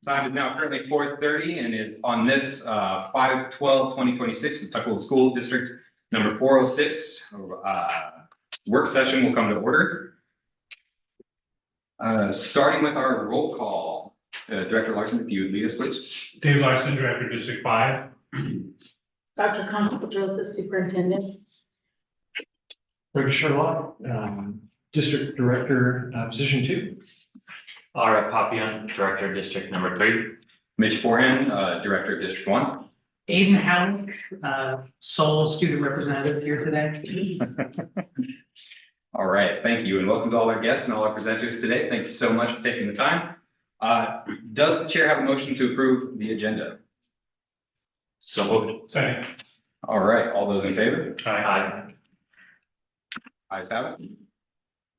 Time is now currently 4:30 and it's on this 5/12/2026, the Tuckahoe School District number 406. Work session will come to order. Starting with our roll call. Director Larson, if you would lead us, please. Dave Larson, Director, District 5. Dr. Constable Joseph, Superintendent. Greg Sherlock, District Director, Position 2. Ara Papian, Director, District number 3. Mitch Forehand, Director, District 1. Aiden Halleck, sole student representative here today. All right, thank you, and welcome to all our guests and all our presenters today. Thank you so much for taking the time. Does the chair have a motion to approve the agenda? So moved. Second. All right, all those in favor? Aye. Ayes have it.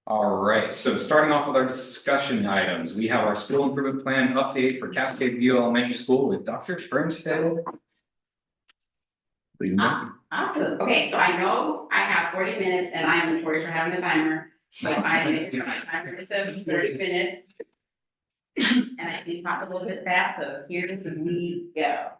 All right, so starting off with our discussion items, we have our school improvement plan update for Cascade View Elementary School with Dr. Fermstead. Awesome. Okay, so I know I have 40 minutes and I am notorious for having the timer. So I'm going to turn my timer to 30 minutes. And I can talk a little bit fast, so here we go.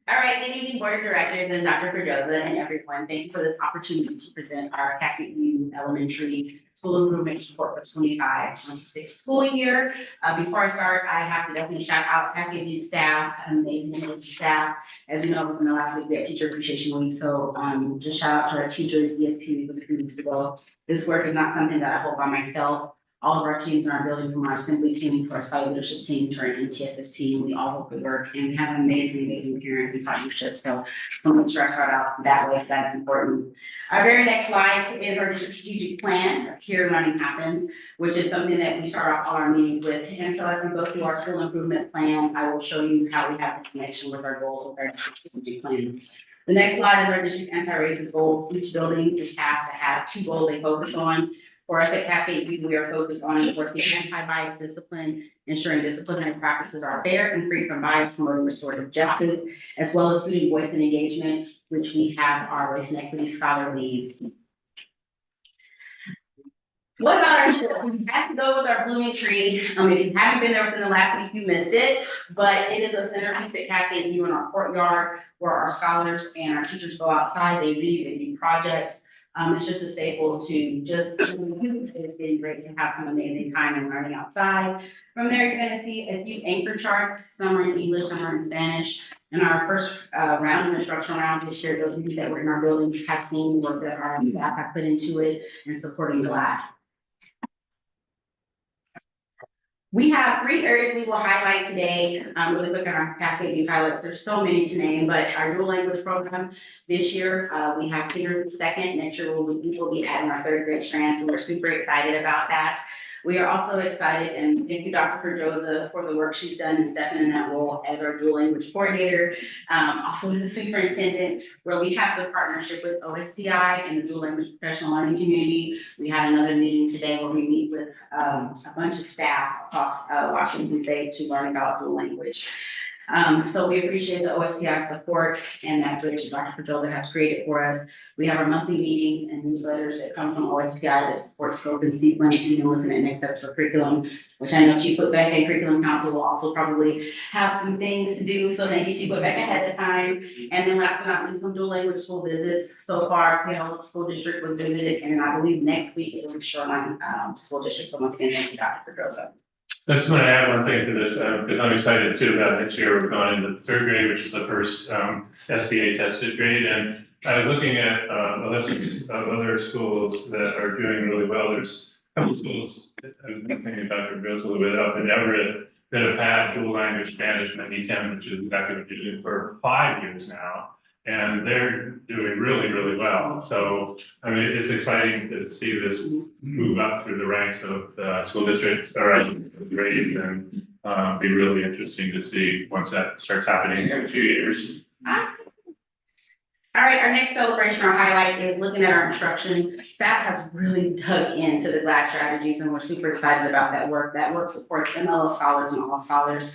All right, good evening, Board of Directors and Dr. Pedroza and everyone. Thank you for this opportunity to present our Cascade View Elementary School Improvement Report for 25-26 school year. Before I start, I have to definitely shout out Cascade View staff, amazing staff. As we know, within the last week, we had Teacher Appreciation Week, so just shout out to our teachers. ESP Week was a few weeks ago. This work is not something that I hold by myself. All of our teams in our building, from our assembly team to our site leadership team to our MTSS team, we all work the work, and we have amazing parents and partnerships. So I'm going to start out that way if that's important. Our very next slide is our district strategic plan. Here learning happens, which is something that we start off all our meetings with. And so as we go through our school improvement plan, I will show you how we have the connection with our goals with our district strategic plan. The next slide is our district's anti-racist goals. Each building is asked to have 2 goals they focus on. For us at Cascade View, we are focused on enforcing anti-bias discipline, ensuring disciplinary practices are fair and free from bias, promoting restorative justice, as well as student voice and engagement, which we have our race and equity scholar leads. What about our school? We had to go with our blooming tree. If you haven't been there within the last week, you missed it, but it is a centerpiece at Cascade View in our courtyard where our scholars and our teachers go outside, they read, they do projects. It's just a staple to just, it's been great to have some amazing time and learning outside. From there, you're going to see a few anchor charts. Some are in English, some are in Spanish. And our first round of instructional rounds this year, those of you that were in our buildings have seen the work that our staff have put into it and supporting the lab. We have 3 areas we will highlight today. Really quick on our Cascade View highlights. There's so many to name, but our dual language program this year, we have kindergarten second. Next year, we will be adding our 3rd grade strand, so we're super excited about that. We are also excited, and thank you, Dr. Pedroza, for the work she's done in stepping in that role as our dual language coordinator, also as a superintendent, where we have the partnership with OSPI and the dual language professional learning community. We had another meeting today where we meet with a bunch of staff across Washington State to learn about dual language. So we appreciate the OSPI support and that bridge Dr. Pedroza has created for us. We have our monthly meetings and newsletters that come from OSPI that support scope and sequence, and looking at next steps for curriculum, which I know Chief Whitbeck and Curriculum Council will also probably have some things to do. So thank you, Chief Whitbeck, ahead of time. And then last but not least, some dual language school visits. So far, Puyallup School District was visited, and I believe next week it will be Shoreline School District. So once again, thank you, Dr. Pedroza. I just want to add one thing to this, because I'm excited too about next year. We're going into the 3rd grade, which is the first SBA tested grade. And looking at a list of other schools that are doing really well, there's a couple schools, I was thinking about Dr. Bills a little bit up in Everett, that have had dual language Spanish and MEChem, which is exactly what you're doing, for 5 years now. And they're doing really well. So, I mean, it's exciting to see this move up through the ranks of school districts or grades, and be really interesting to see once that starts happening in a few years. All right, our next celebration or highlight is looking at our instruction. Staff has really dug into the GLAD strategies, and we're super excited about that work. That work supports MLO scholars and all scholars.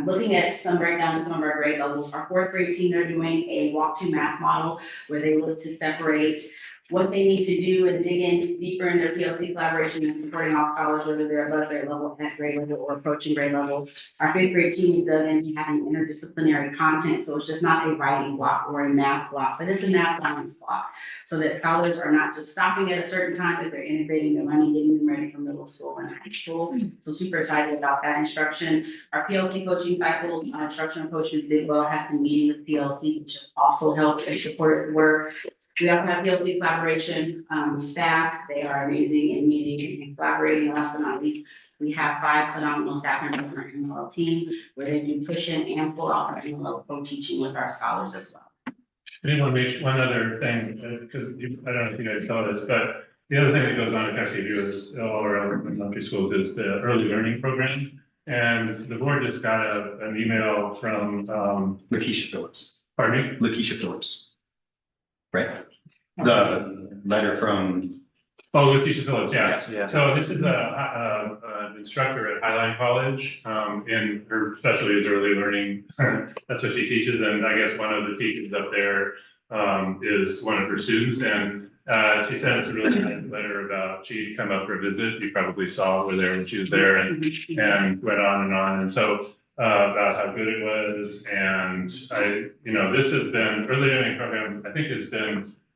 Looking at some breakdown of some of our grade levels, our 4th grade team are doing a walk to math model where they look to separate what they need to do and dig in deeper in their PLC collaboration and supporting all scholars, whether they're above grade level, at grade level, or approaching grade level. Our fifth grade team is dug into having interdisciplinary content, so it's just not a writing block or a math block, but it's a math science block. So that scholars are not just stopping at a certain time, but they're integrating their learning, getting them ready for middle school and high school. So super excited about that instruction. Our PLC coaching cycles, our instructional coach Ms. Bidwell has been meeting with PLC, which has also helped and supported the work. We also have PLC collaboration staff. They are amazing in meeting and collaborating. And last but not least, we have 5 phenomenal staff members on our MLL team where they do push in and pull out our MLL co-teaching with our scholars as well. I did want to make one other thing, because I don't know if you guys saw this, but the other thing that goes on at Cascade View is, or elementary schools, is the early learning program. And the board just got an email from, Lakeisha Phillips, pardon me? Lakeisha Phillips. Right? The letter from. Oh, Lakeisha Phillips, yeah. Yes, yeah. So this is an instructor at Highline College, in her specialty is early learning. That's what she teaches, and I guess one of the teachers up there is one of her students, and she sent us a really nice letter about she'd come up for a visit. You probably saw her there when she was there, and went on, and so about how good it was, and this has been early learning program. I think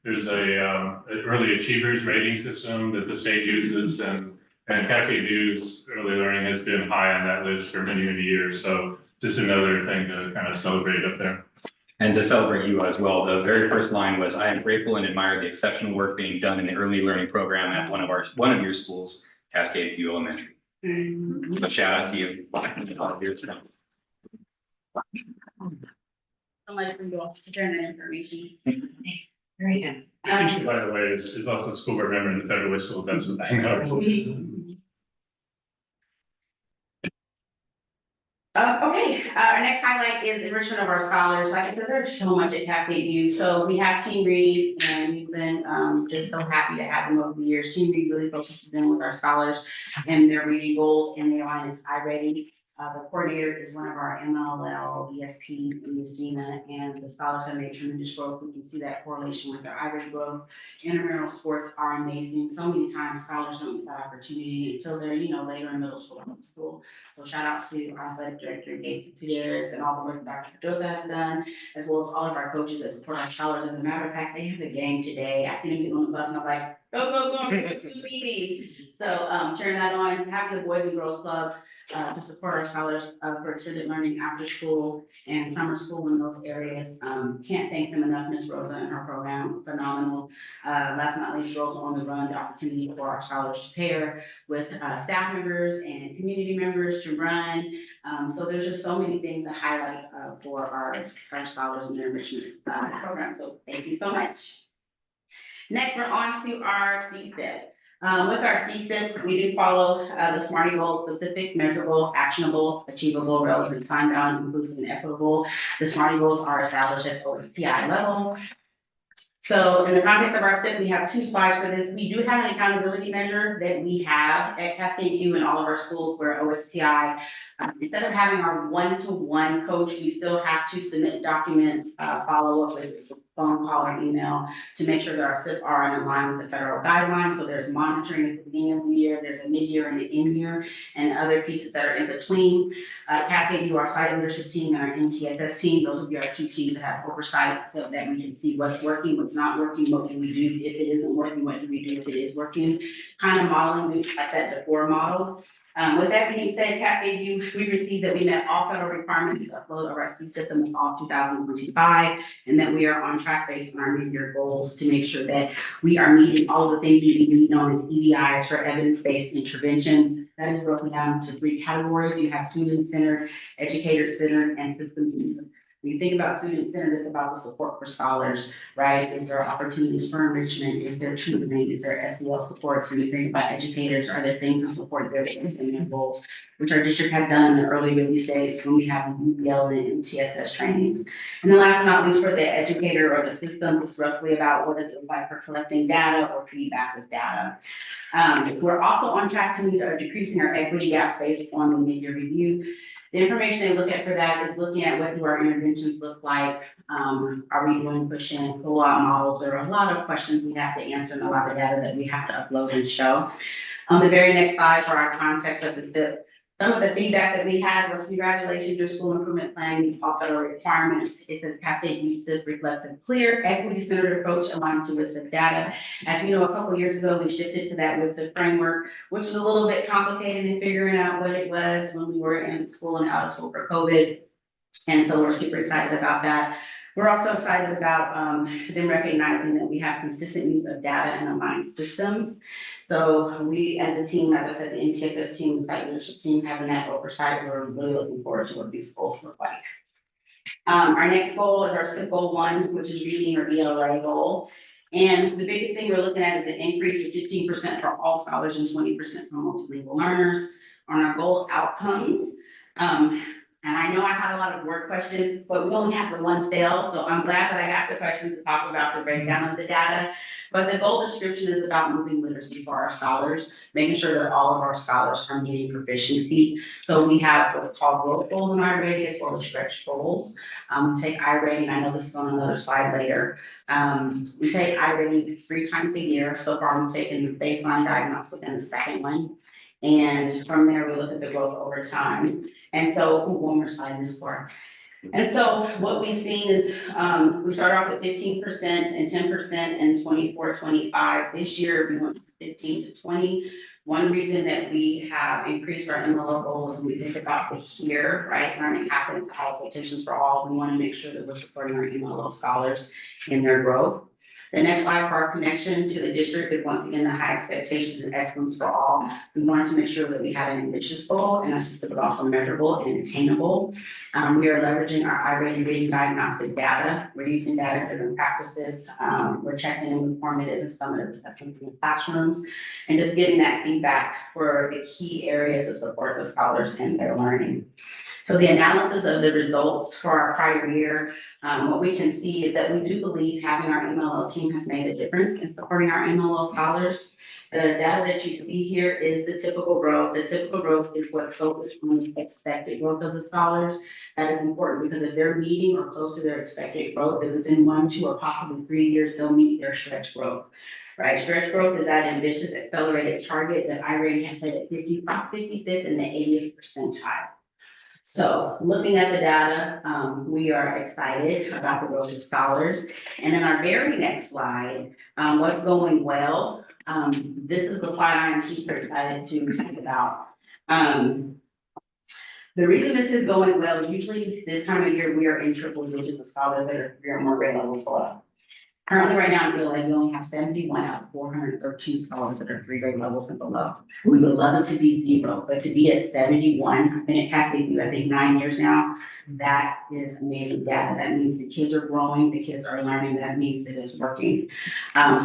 there's a early achievers rating system that the state uses, and Cascade View's early learning has been high on that list for many, many years. So just another thing to kind of celebrate up there. And to celebrate you as well, the very first line was, "I am grateful and admire the exceptional work being done in the early learning program at one of your schools, Cascade View Elementary." So shout out to you. So much for you all sharing that information. Very good. Lakeisha, by the way, is also a school board member in the federal way school. That's what I know. Okay, our next highlight is enrichment of our scholars. Like I said, there's so much at Cascade View. So we have Team Read, and we've been just so happy to have them over the years. Team Read really focuses in with our scholars and their reading goals, and they align as iReady. The coordinator is one of our MLL ESPs in Ms. Dina, and the scholars have made tremendous growth. We can see that correlation with their iReady growth. Intramural sports are amazing. So many times scholars don't get that opportunity until they're, later in middle school and high school. So shout out to our athletic director, Gabe Gutierrez, and all the work that Dr. Pedrosa has done, as well as all of our coaches that support our scholars. As a matter of fact, they have a game today. I seen them get on the bus and I'm like, go, to the meeting. So sharing that on, having the Boys and Girls Club to support our scholars for extended learning after school and summer school in those areas. Can't thank them enough, Miss Rosa and her program, phenomenal. Last but not least, Rosa on the Run, the opportunity for our scholars to pair with staff members and community members to run. So there's just so many things to highlight for our scholars and their enrichment program. So thank you so much. Next, we're on to our CSIP. With our CSIP, we do follow the SMARTY goals: specific, measurable, actionable, achievable, relevant, time-bound, inclusive, and equitable. The SMARTY goals are established at OSPI level. So in the context of our SIP, we have 2 slides for this. We do have an accountability measure that we have at Cascade View in all of our schools where OSPI, instead of having our one-to-one coach, we still have to submit documents, follow up with phone call or email to make sure that our SIP are in line with the federal guidelines. So there's monitoring at the beginning of the year, there's a mid-year and an end-year, and other pieces that are in between. Cascade View, our site leadership team, and our NTSS team, those will be our 2 teams that have oversight so that we can see what's working, what's not working, what do we do if it isn't working, what do we do if it is working, kind of modeling like that before model. With that being said, Cascade View, we received that we met all federal requirements to upload of our CSIP in the fall of 2025, and that we are on track based on our mid-year goals to make sure that we are meeting all of the things that we need known as EBIs for evidence-based interventions. That is broken down into 3 categories. You have student-centered, educator-centered, and systems-centered. When you think about student-centered, it's about the support for scholars, right? Is there opportunities for enrichment? Is there tutoring? Is there SEL support? When you think about educators, are there things to support their goals, which our district has done in the early release days when we have UPL and TSS trainings. And then last but not least, for the educator or the systems, it's roughly about what does it look like for collecting data or feedback with data. We're also on track to meet or decreasing our equity gaps based on the mid-year review. The information they look at for that is looking at what do our interventions look like? Are we doing push-in, pull-out models? There are a lot of questions we have to answer and a lot of data that we have to upload and show. On the very next slide for our context of the SIP, some of the feedback that we had was congratulations, your school improvement plan meets all federal requirements. It says Cascade Youth SIP reflects a clear, equity-centered approach aligned to WISIP data. As you know, a couple of years ago, we shifted to that WISIP framework, which was a little bit complicated in figuring out what it was when we were in school and out of school for COVID. And so we're super excited about that. We're also excited about them recognizing that we have consistent use of data and aligned systems. So we, as a team, as I said, the MTSS team, the site leadership team, having that oversight, we're really looking forward to what these goals look like. Our next goal is our SIP goal 1, which is reading or ELA goal. And the biggest thing we're looking at is an increase of 15% for all scholars and 20% for multilingual learners. On our goal outcomes, and I know I had a lot of word questions, but we only have the one sale, so I'm glad that I got the questions to talk about the breakdown of the data. But the goal description is about moving literacy for our scholars, making sure that all of our scholars are meeting proficiency. So we have what's called growth goals in iReady as well as stretch goals. Take iReady, I know this is on another slide later. We take iReady 3 times a year. So far, we've taken the baseline diagnostic and the second one. And from there, we look at the growth over time. And so, one more slide in this part. And so what we've seen is we started off at 15% and 10% in 24-25. This year, we went from 15 to 20. One reason that we have increased our MLO goals, we think about the here, right? Learning happens, high expectations for all. We want to make sure that we're supporting our MLO scholars in their growth. The next slide for our connection to the district is once again the high expectations and excellence for all. We wanted to make sure that we had an ambitious goal and that was also measurable and attainable. We are leveraging our iReady reading diagnostic data. We're using data-driven practices. We're checking in with formative and summative assessments in the classrooms and just getting that feedback for the key areas to support the scholars in their learning. So the analysis of the results for our prior year, what we can see is that we do believe having our MLO team has made a difference in supporting our MLO scholars. The data that you see here is the typical growth. The typical growth is what's focused on the expected growth of the scholars. That is important because if they're meeting or close to their expected growth, if it's in 1, 2, or possibly 3 years, they'll meet their stretch growth. Right, stretch growth is that ambitious accelerated target that iReady has set at 55th and the 80th percentile. So looking at the data, we are excited about the growth of scholars. And then our very next slide, what's going well. This is the slide I am super excited to talk about. The reason this is going well, usually this time of year, we are in triple digits of scholars that are 3 or more grade levels below. Currently, right now in real life, we only have 71 out of 413 scholars that are 3 grade levels and below. We would love it to be 0, but to be at 71, I've been at Cascade View, I think 9 years now. That is amazing data. That means the kids are growing, the kids are learning. That means it is working.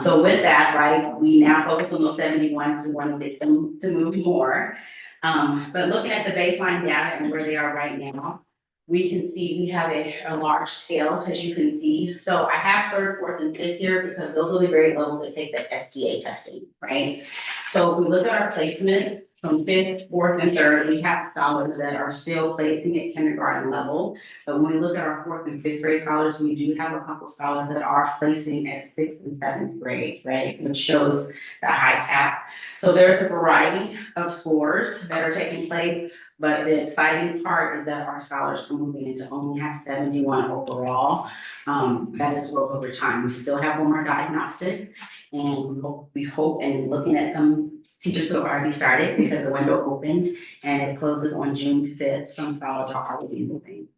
So with that, right, we now focus on those 71 because we want to get them to move more. But looking at the baseline data and where they are right now, we can see we have a large scale, as you can see. So I have 3rd, 4th, and 5th here because those are the grade levels that take the STA testing, right? So if we look at our placement from 5th, 4th, and 3rd, we have scholars that are still placing at kindergarten level. But when we look at our 4th and 5th grade scholars, we do have a couple scholars that are placing at 6th and 7th grade, right? Which shows the high cap. So there's a variety of scores that are taking place. But the exciting part is that our scholars are moving into only have 71 overall. That is growth over time. We still have 1 more diagnostic, and we hope, and looking at some teachers who have already started because the window opened and it closes on June 5th. Some scholars are already moving.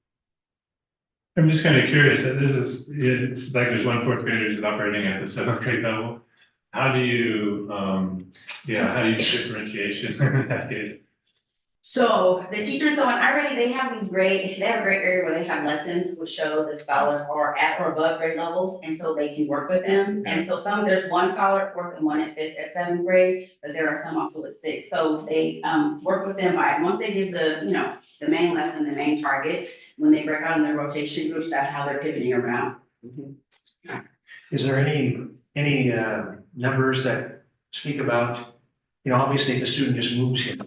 I'm just kind of curious, it's like there's 1 4th grader who's operating at the 7th grade level. How do you, how do you do differentiation in that case? So the teachers, so in iReady, they have a great area where they have lessons, which shows that scholars are at or above grade levels, and so they can work with them. And so there's 1 scholar at 4th and 1 at 5th at 7th grade, but there are some also at 6th. So they work with them once they give the main lesson, the main target, when they break out in their rotation groups, that's how they're pivoting around. Is there any numbers that speak about, obviously if a student just moves here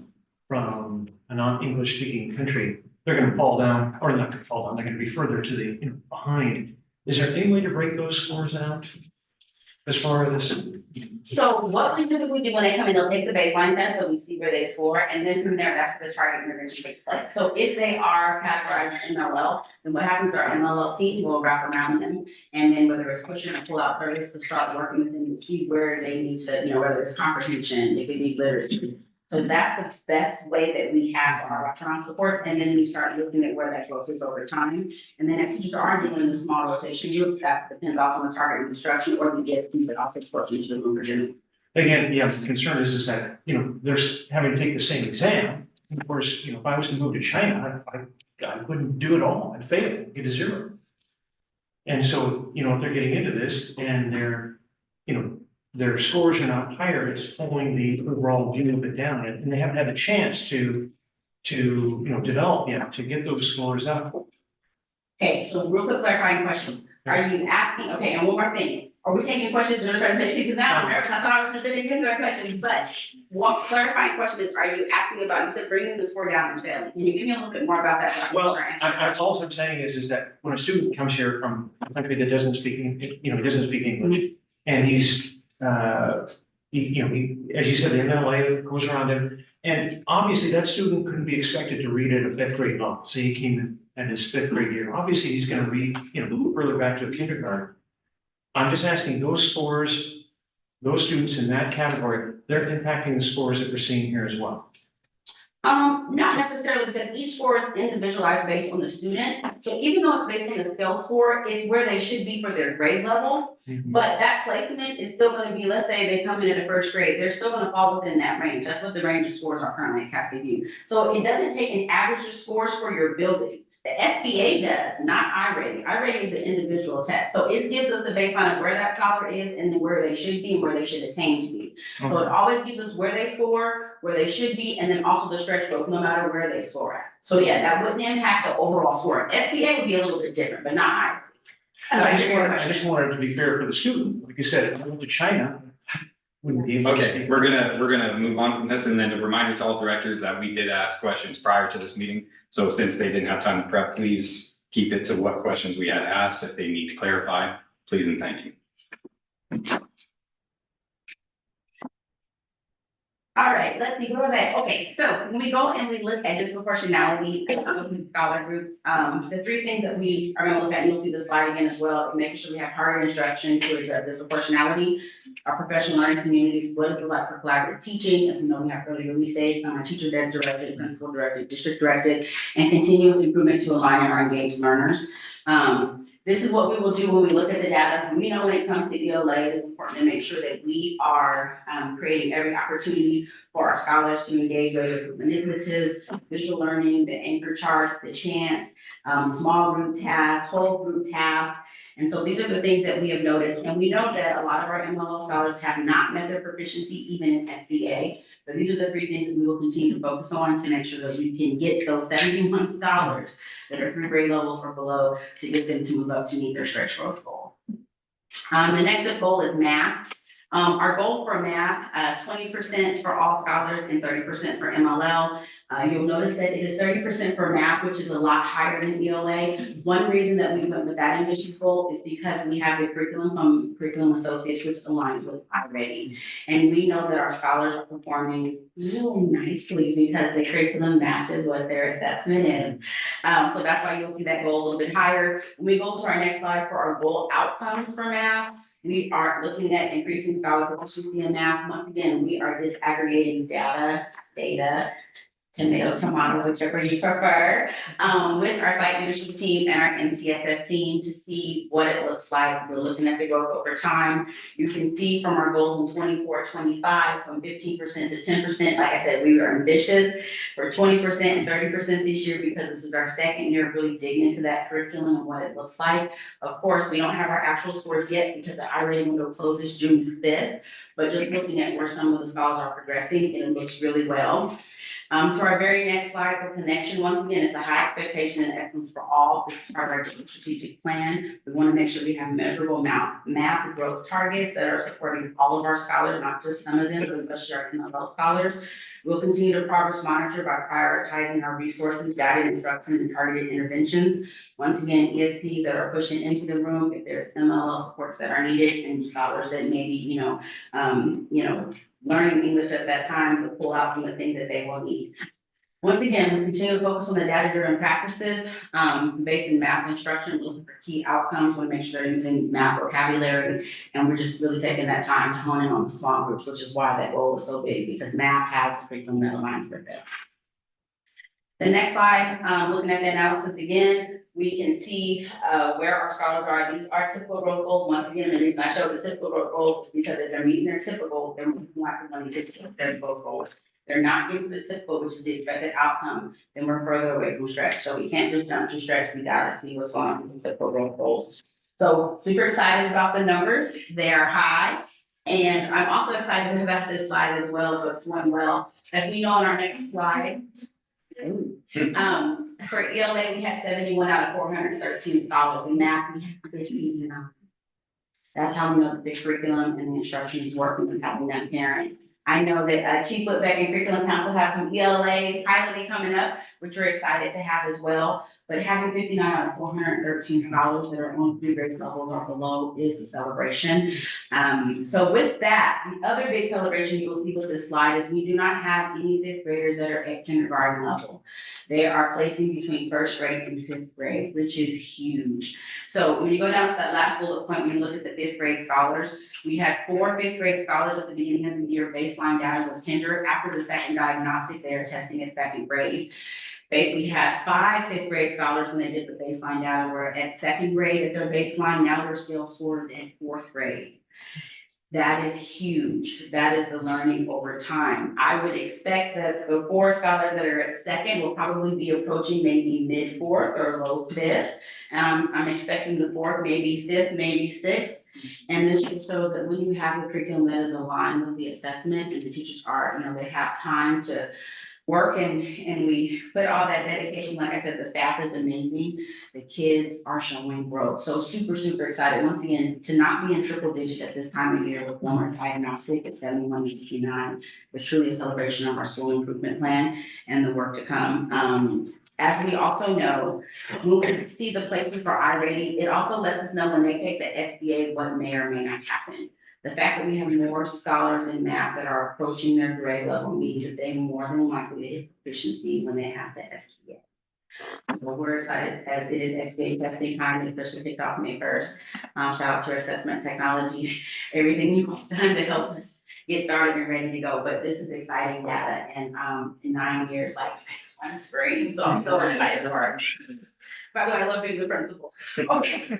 from a non-English speaking country, they're gonna fall down, or not gonna fall down, they're gonna be further to the, behind. Is there any way to break those scores out? As far as this, So what we typically do when they come in, they'll take the baseline test, so we see where they score, and then from there, that's where the target intervention takes place. So if they are categorized in MLL, then what happens, our MLL team will wrap around them, and then whether it's pushing or pull out service to start working with them to see where they need to, whether it's comprehension, it could be literacy. So that's the best way that we have our wraparound supports, and then we start looking at where that growth is over time. And then as teachers are doing the small rotation groups, that depends also on the target instruction or the ESP, but also supports each of them. again, yeah, the concern is that, they're having to take the same exam. And of course, if I was to move to China, I couldn't do it all. I'd fail, get a 0. And so, if they're getting into this and their scores are not higher, it's pulling the overall view a bit down, and they haven't had a chance to develop yet, to get those scores up. Okay, so real quick clarifying question. Are you asking, okay, and one more thing, are we taking questions or trying to make sure, because now, I thought I was specific to my questions, but what clarifying question is, are you asking about, you said bringing the score down and failing? Can you give me a little bit more about that? Well, all I'm saying is that when a student comes here from a country that doesn't speak, he doesn't speak English, and he's, as you said, the MLA goes around him, and obviously that student couldn't be expected to read at a 5th grade level. Say he came in his 5th grade year. Obviously, he's going to read, further back to a kindergarten. I'm just asking those scores, those students in that category, they're impacting the scores that we're seeing here as well. Not necessarily, because each score is individualized based on the student. So even though it's based on the scale score, it's where they should be for their grade level. But that placement is still going to be, let's say they come in at a 1st grade, they're still going to fall within that range. That's what the range of scores are currently at Cascade View. So it doesn't take an average of scores for your building. The SBA does, not iRating. iRating is an individual test. So it gives us the baseline of where that scholar is and where they should be and where they should attain to be. So it always gives us where they score, where they should be, and then also the stretch growth, no matter where they score at. So yeah, that wouldn't impact the overall score. SBA would be a little bit different, but not iRating. I just wanted to be fair for the student. Like you said, if I went to China, wouldn't be able to. Okay, we're gonna move on from this, and then a reminder to all directors that we did ask questions prior to this meeting. So since they didn't have time to prep, please keep it to what questions we had asked. If they need to clarify, please and thank you. All right, let's see, where was I? Okay, so when we go and we look at disproportionality with scholar groups, the 3 things that we are going to look at, and you'll see the slide again as well, is making sure we have harder instruction to address disproportionality, our professional learning communities, what is it like for collaborative teaching, as we know we have early release days, our teacher directed, principal directed, district directed, and continuous improvement to align our engaged learners. This is what we will do when we look at the data. We know when it comes to ELA, it is important to make sure that we are creating every opportunity for our scholars to engage, whether it's with manipulatives, visual learning, the anchor charts, the chants, small group tasks, whole group tasks. And so these are the things that we have noticed. And we know that a lot of our MLL scholars have not met their proficiency even in SBA. But these are the 3 things that we will continue to focus on to make sure that we can get those 71 scholars that are 3 grade levels or below to get them to move up to meet their stretch growth goal. The next goal is math. Our goal for math, 20% for all scholars and 30% for MLL. You'll notice that it is 30% for math, which is a lot higher than ELA. One reason that we went with that ambitious goal is because we have the curriculum from Curriculum Associates, which aligns with iRating. And we know that our scholars are performing really nicely because the curriculum matches what their assessment is. So that's why you'll see that goal a little bit higher. When we go to our next slide for our goal outcomes for math, we are looking at increasing scholar proficiency in math. Once again, we are disaggregating data, tomato, whichever you prefer, with our site leadership team and our MTSS team to see what it looks like. We're looking at the growth over time. You can see from our goals in 24-25, from 15% to 10%. Like I said, we were ambitious for 20% and 30% this year because this is our 2nd year of really digging into that curriculum and what it looks like. Of course, we don't have our actual scores yet because the iRating window closes June 5th, but just looking at where some of the scholars are progressing, it looks really well. To our very next slide, so connection, once again, it's a high expectation and excellence for all. This is part of our district strategic plan. We want to make sure we have measurable map growth targets that are supporting all of our scholars, not just some of them, but especially our MLL scholars. We'll continue to progress monitor by prioritizing our resources, guided instruction, and targeted interventions. Once again, ESPs that are pushing into the room, if there's MLL supports that are needed, and scholars that maybe, learning English at that time to pull out from the things that they will need. Once again, we continue to focus on the data-driven practices, based in math instruction, looking for key outcomes. We want to make sure they're using math vocabulary, and we're just really taking that time to hone in on the small groups, which is why that goal is so big, because math has the curriculum that aligns with it. The next slide, looking at the analysis again, we can see where our scholars are. These are typical growth goals. Once again, the reason I show the typical growth goals is because if they're meeting their typical, they're moving like the money to their growth goals. They're not getting to the typical, which is the expected outcome, then we're further away from stretch. So we can't just jump to stretch. We gotta see what's going on with the typical growth goals. So super excited about the numbers. They are high. And I'm also excited about this slide as well, so it's going well. As we know on our next slide, for ELA, we had 71 out of 413 scholars. In math, we had 50. That's how we know that the curriculum and the instruction is working with helping that parent. I know that Chief Whitbeck and Curriculum Council have some ELA piloting coming up, which we're excited to have as well. But having 59 out of 413 scholars that are on 3 grade levels or below is a celebration. So with that, the other big celebration you will see with this slide is we do not have any 5th graders that are at kindergarten level. They are placing between 1st grade and 5th grade, which is huge. So when you go down to that last bullet point, when you look at the 5th grade scholars, we had 4 5th grade scholars at the beginning of the year. Baseline data was kinder. After the second diagnostic, they are testing at 2nd grade. We had 5 5th grade scholars when they did the baseline data were at 2nd grade at their baseline. Now their scale scores in 4th grade. That is huge. That is the learning over time. I would expect that the 4 scholars that are at 2nd will probably be approaching maybe mid 4th or low 5th. I'm expecting the 4th, maybe 5th, maybe 6th. And this should show that when you have the curriculum that is aligned with the assessment and the teachers are, they have time to work and we put all that dedication. Like I said, the staff is amazing. The kids are showing growth. So super, super excited. Once again, to not be in triple digits at this time of year with one more diagnostic at 71 and 69 was truly a celebration of our school improvement plan and the work to come. As we also know, when we see the placement for iRating, it also lets us know when they take the SBA what may or may not happen. The fact that we have more scholars in math that are approaching their grade level means that they more than likely to hit proficiency when they have the SBA. So we're excited as it is SBA testing time, especially kicked off May 1st. Shout out to our assessment technology, everything you've done to help us get started and ready to go. But this is exciting data, and in 9 years, like I just want to scream. So I'm so excited for it. By the way, I love being the principal. Okay.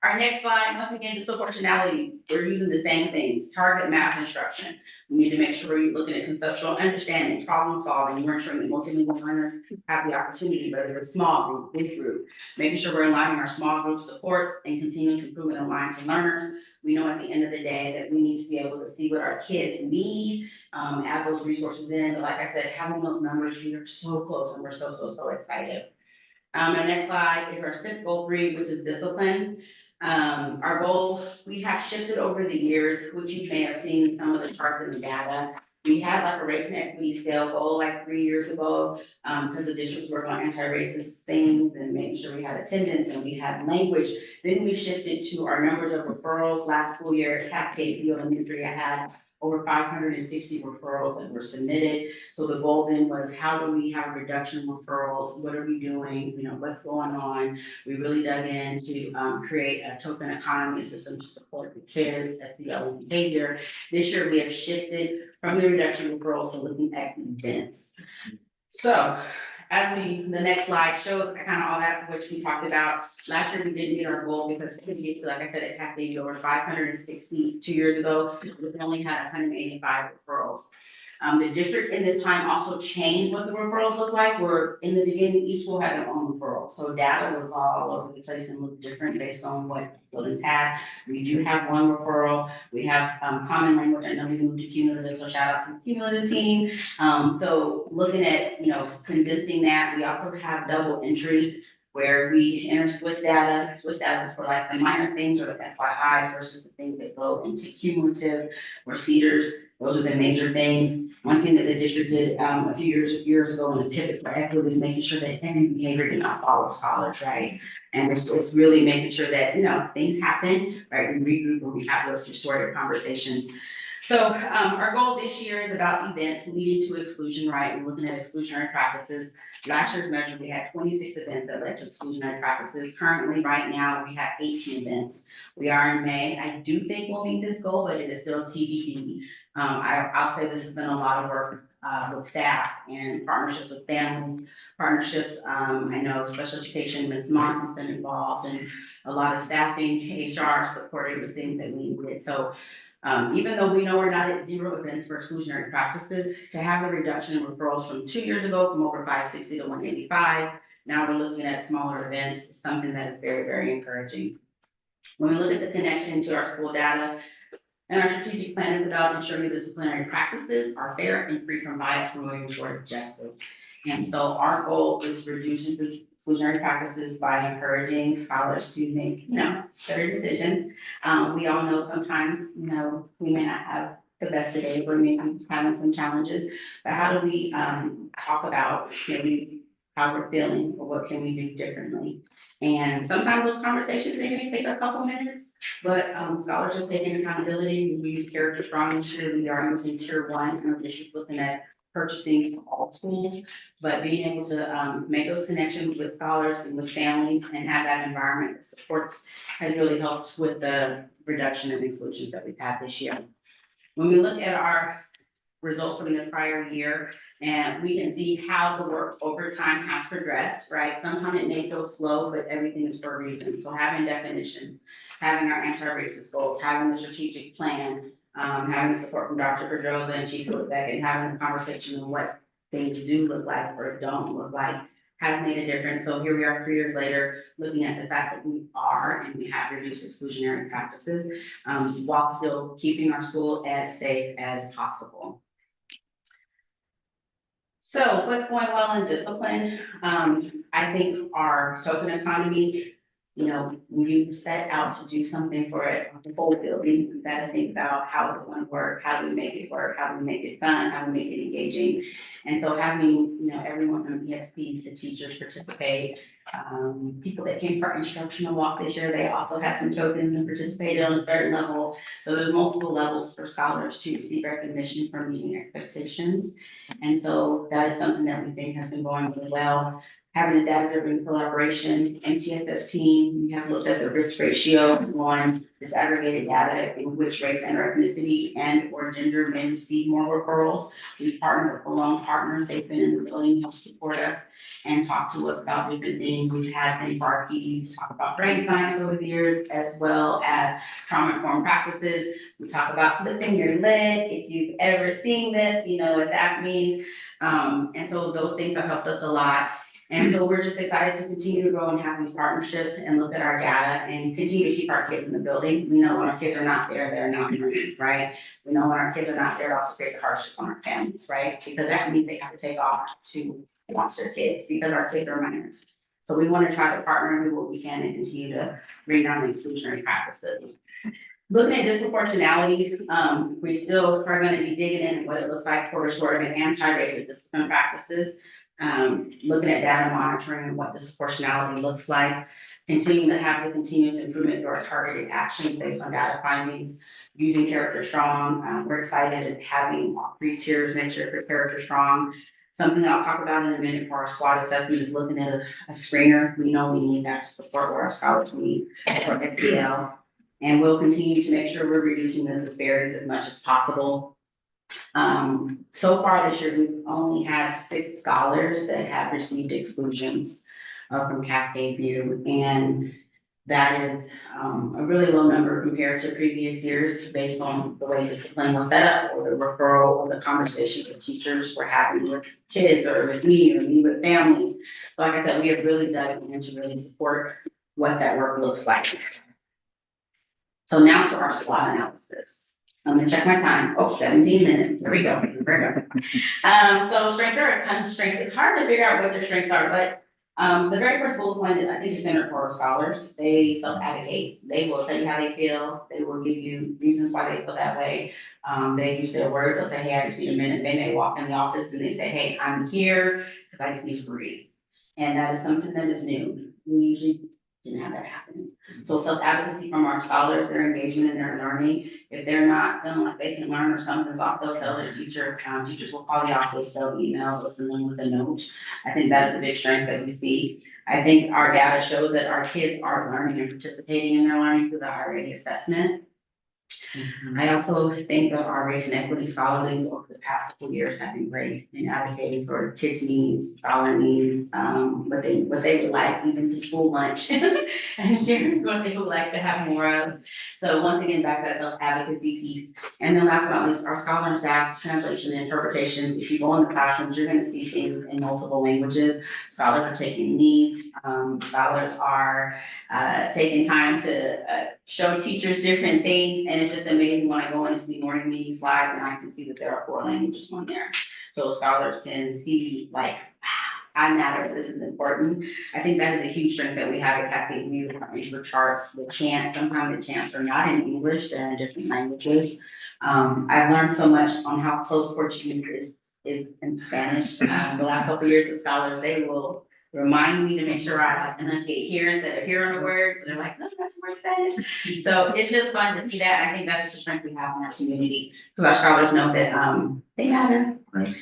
Our next slide, once again, disproportionality. We're using the same things, target math instruction. We need to make sure we're looking at conceptual understanding, problem solving. We're ensuring that multilingual learners have the opportunity, whether it's small group, big group, making sure we're aligning our small group supports and continuous improvement aligned to learners. We know at the end of the day that we need to be able to see what our kids need, add those resources in. But like I said, having those numbers, we are so close and we're so excited. Our next slide is our SIP goal 3, which is discipline. Our goal, we have shifted over the years, which you may have seen in some of the charts in the data. We had like a race and equity scale goal like 3 years ago, because the district worked on anti-racist things and making sure we had attendance and we had language. Then we shifted to our numbers of referrals. Last school year at Cascade View Elementary, I had over 560 referrals that were submitted. So the goal then was, how do we have a reduction in referrals? What are we doing? What's going on? We really dug in to create a token economy system to support the kids, SEL and behavior. This year we have shifted from the reduction in referrals to looking at events. So as the next slide shows kind of all that which we talked about. Last year we didn't meet our goal because previously, like I said, it Cascade over 560 2 years ago. We only had 185 referrals. The district in this time also changed what the referrals look like, where in the beginning, each school had their own referral. So data was all over the place and looked different based on what buildings had. We do have one referral. We have common language. I know we moved to cumulative, so shout out to the cumulative team. So looking at, condensing that, we also have double entry where we enter Swiss data. Swiss data is for like the minor things or the FYIs versus the things that go into cumulative or CEDARs. Those are the major things. One thing that the district did a few years ago in the pivot for equity is making sure that every behavior did not follow scholars, right? And it's really making sure that, things happen, right? We regroup and we have those restorative conversations. So our goal this year is about events leading to exclusion, right? We're looking at exclusionary practices. Last year's measure, we had 26 events that led to exclusionary practices. Currently, right now, we have 18 events. We are in May. I do think we'll meet this goal, but it is still TBD. I'll say this has been a lot of work with staff and partnerships with families, partnerships. I know special education, Ms. Martin has been involved and a lot of staffing, HR supported the things that we needed. So even though we know we're not at 0 events for exclusionary practices, to have a reduction in referrals from 2 years ago from over 560 to 185, now we're looking at smaller events, is something that is very, very encouraging. When we look at the connection to our school data, and our strategic plan is about ensuring disciplinary practices are fair and free from bias, promoting short justice. And so our goal is reducing exclusionary practices by encouraging scholars to make, better decisions. We all know sometimes, we may not have the best of days, or maybe having some challenges, but how do we talk about maybe how we're feeling or what can we do differently? And sometimes those conversations, they may take a couple minutes, but scholars have taken accountability. We use Character Strong this year. We are using Tier 1, and this is looking at purchasing for all schools, but being able to make those connections with scholars and with families and have that environment that supports has really helped with the reduction of exclusions that we've had this year. When we look at our results from the prior year, and we can see how the work over time has progressed, right? Sometimes it may go slow, but everything is for a reason. So having definitions, having our anti-racist goals, having the strategic plan, having the support from Dr. Pedroza and Chief Beck, and having a conversation on what things do look like or don't look like has made a difference. So here we are 3 years later, looking at the fact that we are and we have reduced exclusionary practices while still keeping our school as safe as possible. So what's going well in discipline? I think our token economy, when you set out to do something for it, the whole building, you got to think about how is it going to work? How do we make it work? How do we make it fun? How do we make it engaging? And so having, everyone from ESPs to teachers participate, people that came for our instructional walk this year, they also had some tokens and participated on a certain level. So there's multiple levels for scholars to receive recognition for meeting expectations. And so that is something that we think has been going really well. Having a data-driven collaboration, MTSS team, we have looked at the risk ratio on disaggregated data in which race and ethnicity and or gender may receive more referrals. We've partnered with Alone Partners. They've been in the building, help support us and talk to us about different things. We've had things for our PD to talk about brain science over the years, as well as trauma-informed practices. We talk about flipping your lid. If you've ever seen this, you know what that means. And so those things have helped us a lot. And so we're just excited to continue to grow and have these partnerships and look at our data and continue to keep our kids in the building. We know when our kids are not there, they're not learning, right? We know when our kids are not there, it also creates a hardship on our families, right? Because that means they have to take off to watch their kids because our kids are minors. So we want to try to partner and do what we can and continue to bring down the exclusionary practices. Looking at disproportionality, we still are going to be digging in what it looks like for restorative and anti-racist discipline practices. Looking at data monitoring and what disproportionality looks like, continuing to have the continuous improvement through our targeted actions based on data findings, using Character Strong. We're excited at having 3 tiers next year for Character Strong. Something that I'll talk about in a minute for our SWOT assessment is looking at a screener. We know we need that to support what our scholars need for SEL. And we'll continue to make sure we're reducing the disparities as much as possible. So far this year, we've only had 6 scholars that have received exclusions from Cascade View. And That is a really low number compared to previous years based on the way discipline was set up or the referral or the conversations that teachers were having with kids or with me or me with families. Like I said, we have really dug in to really support what that work looks like. So now to our SWOT analysis. I'm gonna check my time. Oh, 17 minutes. There we go. There we go. So strengths are a ton of strengths. It's hard to figure out what their strengths are, but the very first bullet point is, I think, is centered for our scholars. They self-advocate. They will tell you how they feel. They will give you reasons why they feel that way. They use their words. They'll say, hey, I just need a minute. They may walk in the office and they say, hey, I'm here because I just need to breathe. And that is something that is new. We usually didn't have that happen. So self-advocacy from our scholars, their engagement in their learning. If they're not feeling like they can learn or something's off, they'll tell their teacher. Teachers will call the office, they'll email, they'll send them with a note. I think that is a big strength that we see. I think our data shows that our kids are learning and participating in their learning through the I-ready assessment. I also think that our race and equity scholars over the past couple of years have been great in advocating for kids' needs, scholar needs, what they would like, even to school lunch, and sharing what they would like to have more of. So once again, back to that self-advocacy piece. And then last but not least, our scholar and staff translation and interpretation. If you go in the classrooms, you're going to see things in multiple languages. Scholars are taking leads. Scholars are taking time to show teachers different things, and it's just amazing when I go in and see morning meeting slides and I can see that there are 4 languages on there. So scholars can see like, wow, I matter, this is important. I think that is a huge strength that we have at Cascade View, for charts, the chants, sometimes the chants are not in English, they're in different languages. I've learned so much on how close Portuguese is in Spanish. The last couple of years of scholars, they will remind me to make sure I enunciate here instead of here on a word. They're like, no, that's more Spanish. So it's just fun to see that. I think that's just a strength we have in our community because our scholars know that they matter. Right.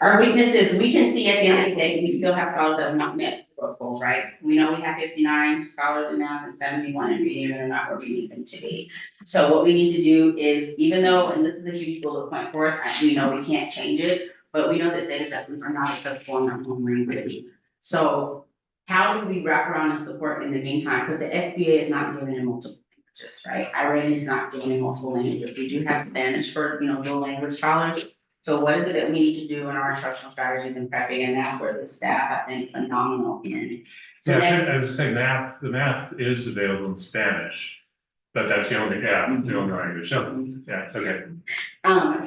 Our weaknesses, we can see at the end of the day, we still have scholars that have not met those goals, right? We know we have 59 scholars in math and 71 in reading that are not where we need them to be. So what we need to do is, even though, and this is a huge bullet point for us, we know we can't change it, but we know that state assessments are not accessible in our home language. So how do we wrap around and support in the meantime? Because the SBA is not given in multiple languages, right? I-ready is not given in multiple languages. We do have Spanish for, dual language scholars. So what is it that we need to do in our instructional strategies and prepping? And that's where the staff have been phenomenal in. So Yeah, I would say the math is available in Spanish, but that's the only, the only language. So, yeah, okay.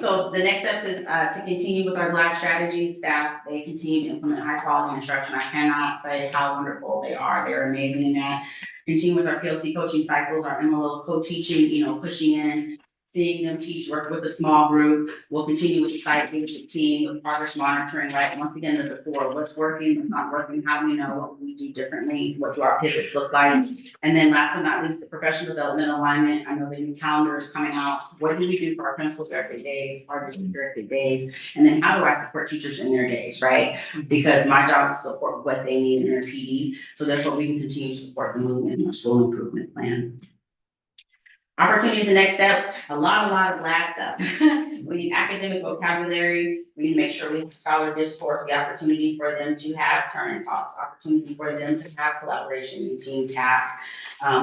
So the next step is to continue with our GLAD strategies. Staff, they continue to implement high quality instruction. I cannot say how wonderful they are. They're amazing in that. Continue with our PLC coaching cycles, our MLO co-teaching, pushing in, seeing them teach, work with a small group. We'll continue with the site leadership team, with progress monitoring, right? Once again, the before, what's working, what's not working, how do we know what we do differently, what do our pivots look like? And then last but not least, the professional development alignment. I know the new calendar is coming out. What do we do for our principal directed days, our district directed days? And then how do I support teachers in their days, right? Because my job is to support what they need in their PD. So that's what we can continue to support the movement in our school improvement plan. Opportunities and next steps, a lot of GLAD stuff. We need academic vocabulary. We need to make sure we have scholar discourse, the opportunity for them to have current talks, opportunity for them to have collaboration and team tasks.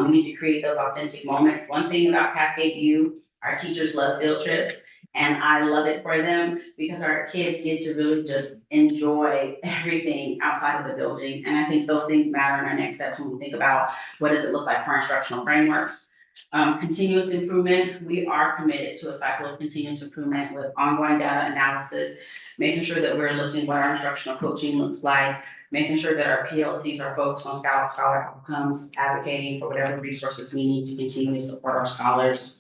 We need to create those authentic moments. One thing about Cascade View, our teachers love field trips, and I love it for them because our kids get to really just enjoy everything outside of the building. And I think those things matter in our next steps when we think about what does it look like for our instructional frameworks. Continuous improvement, we are committed to a cycle of continuous improvement with ongoing data analysis, making sure that we're looking what our instructional coaching looks like, making sure that our PLCs are focused on scholar outcomes, advocating for whatever resources we need to continually support our scholars.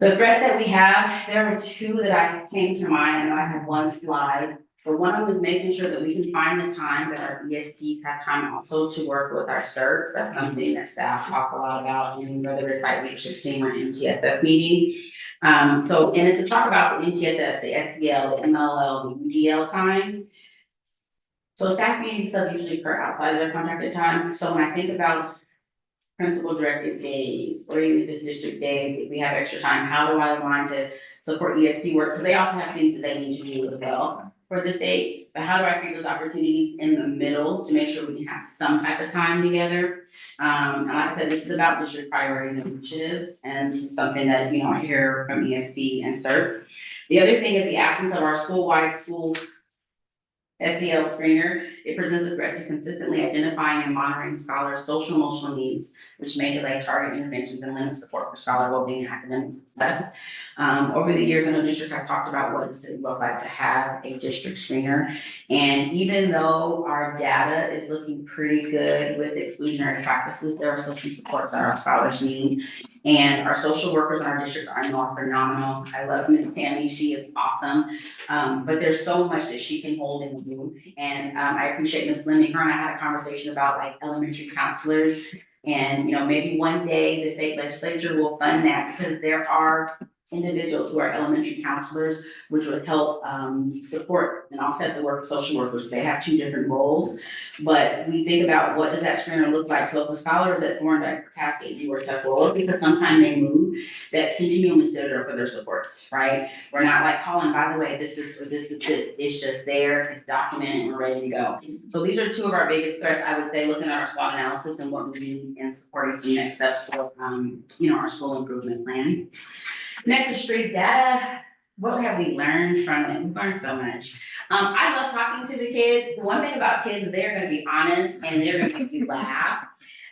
The threats that we have, there are 2 that I came to mind, and I have 1 slide. But one of them is making sure that we can find the time that our ESPs have time also to work with our CERTs. That's something that staff talk a lot about in whether it's site leadership team or MTSS meeting. And it's to talk about the MTSS, the SBL, the MLL, the UDL time. So staff meetings stuff usually occur outside of their contracted time. So when I think about principal directed days, or even if it's district days, if we have extra time, how do I align to support ESP work? Because they also have things that they need to do as well for the state. but how do I create those opportunities in the middle to make sure we can have some type of time together? And like I said, this is about district priorities and initiatives, and this is something that, you know, I hear from ESB and CERTS. The other thing is the absence of our school-wide school SEL screener. It presents a threat to consistently identifying and monitoring scholars' social emotional needs, which may delay target interventions and limit support for scholar well-being and academic success. Over the years, I know district has talked about what does it look like to have a district screener. And even though our data is looking pretty good with exclusionary practices, there are still some supports that our scholars need. And our social workers in our district are phenomenal. I love Miss Tammy, she is awesome. But there's so much that she can hold and do. And I appreciate Ms. Fleming. Her and I had a conversation about like elementary counselors. And, you know, maybe one day the state legislature will fund that because there are individuals who are elementary counselors, which would help support and offset the work of social workers. They have two different roles, but we think about what does that screener look like. So if a scholar is at Thorndike or Cascade, you were to roll because sometimes they move, that continually sit there for their supports, right? We're not like calling, by the way, this is this. It's just there, it's documented, and we're ready to go. So these are two of our biggest threats, I would say, looking at our SWOT analysis and what we do and supporting some next steps for, you know, our school improvement plan. Next is street data. What have we learned from it? We've learned so much. I love talking to the kids. The one thing about kids is they're going to be honest and they're going to make you laugh.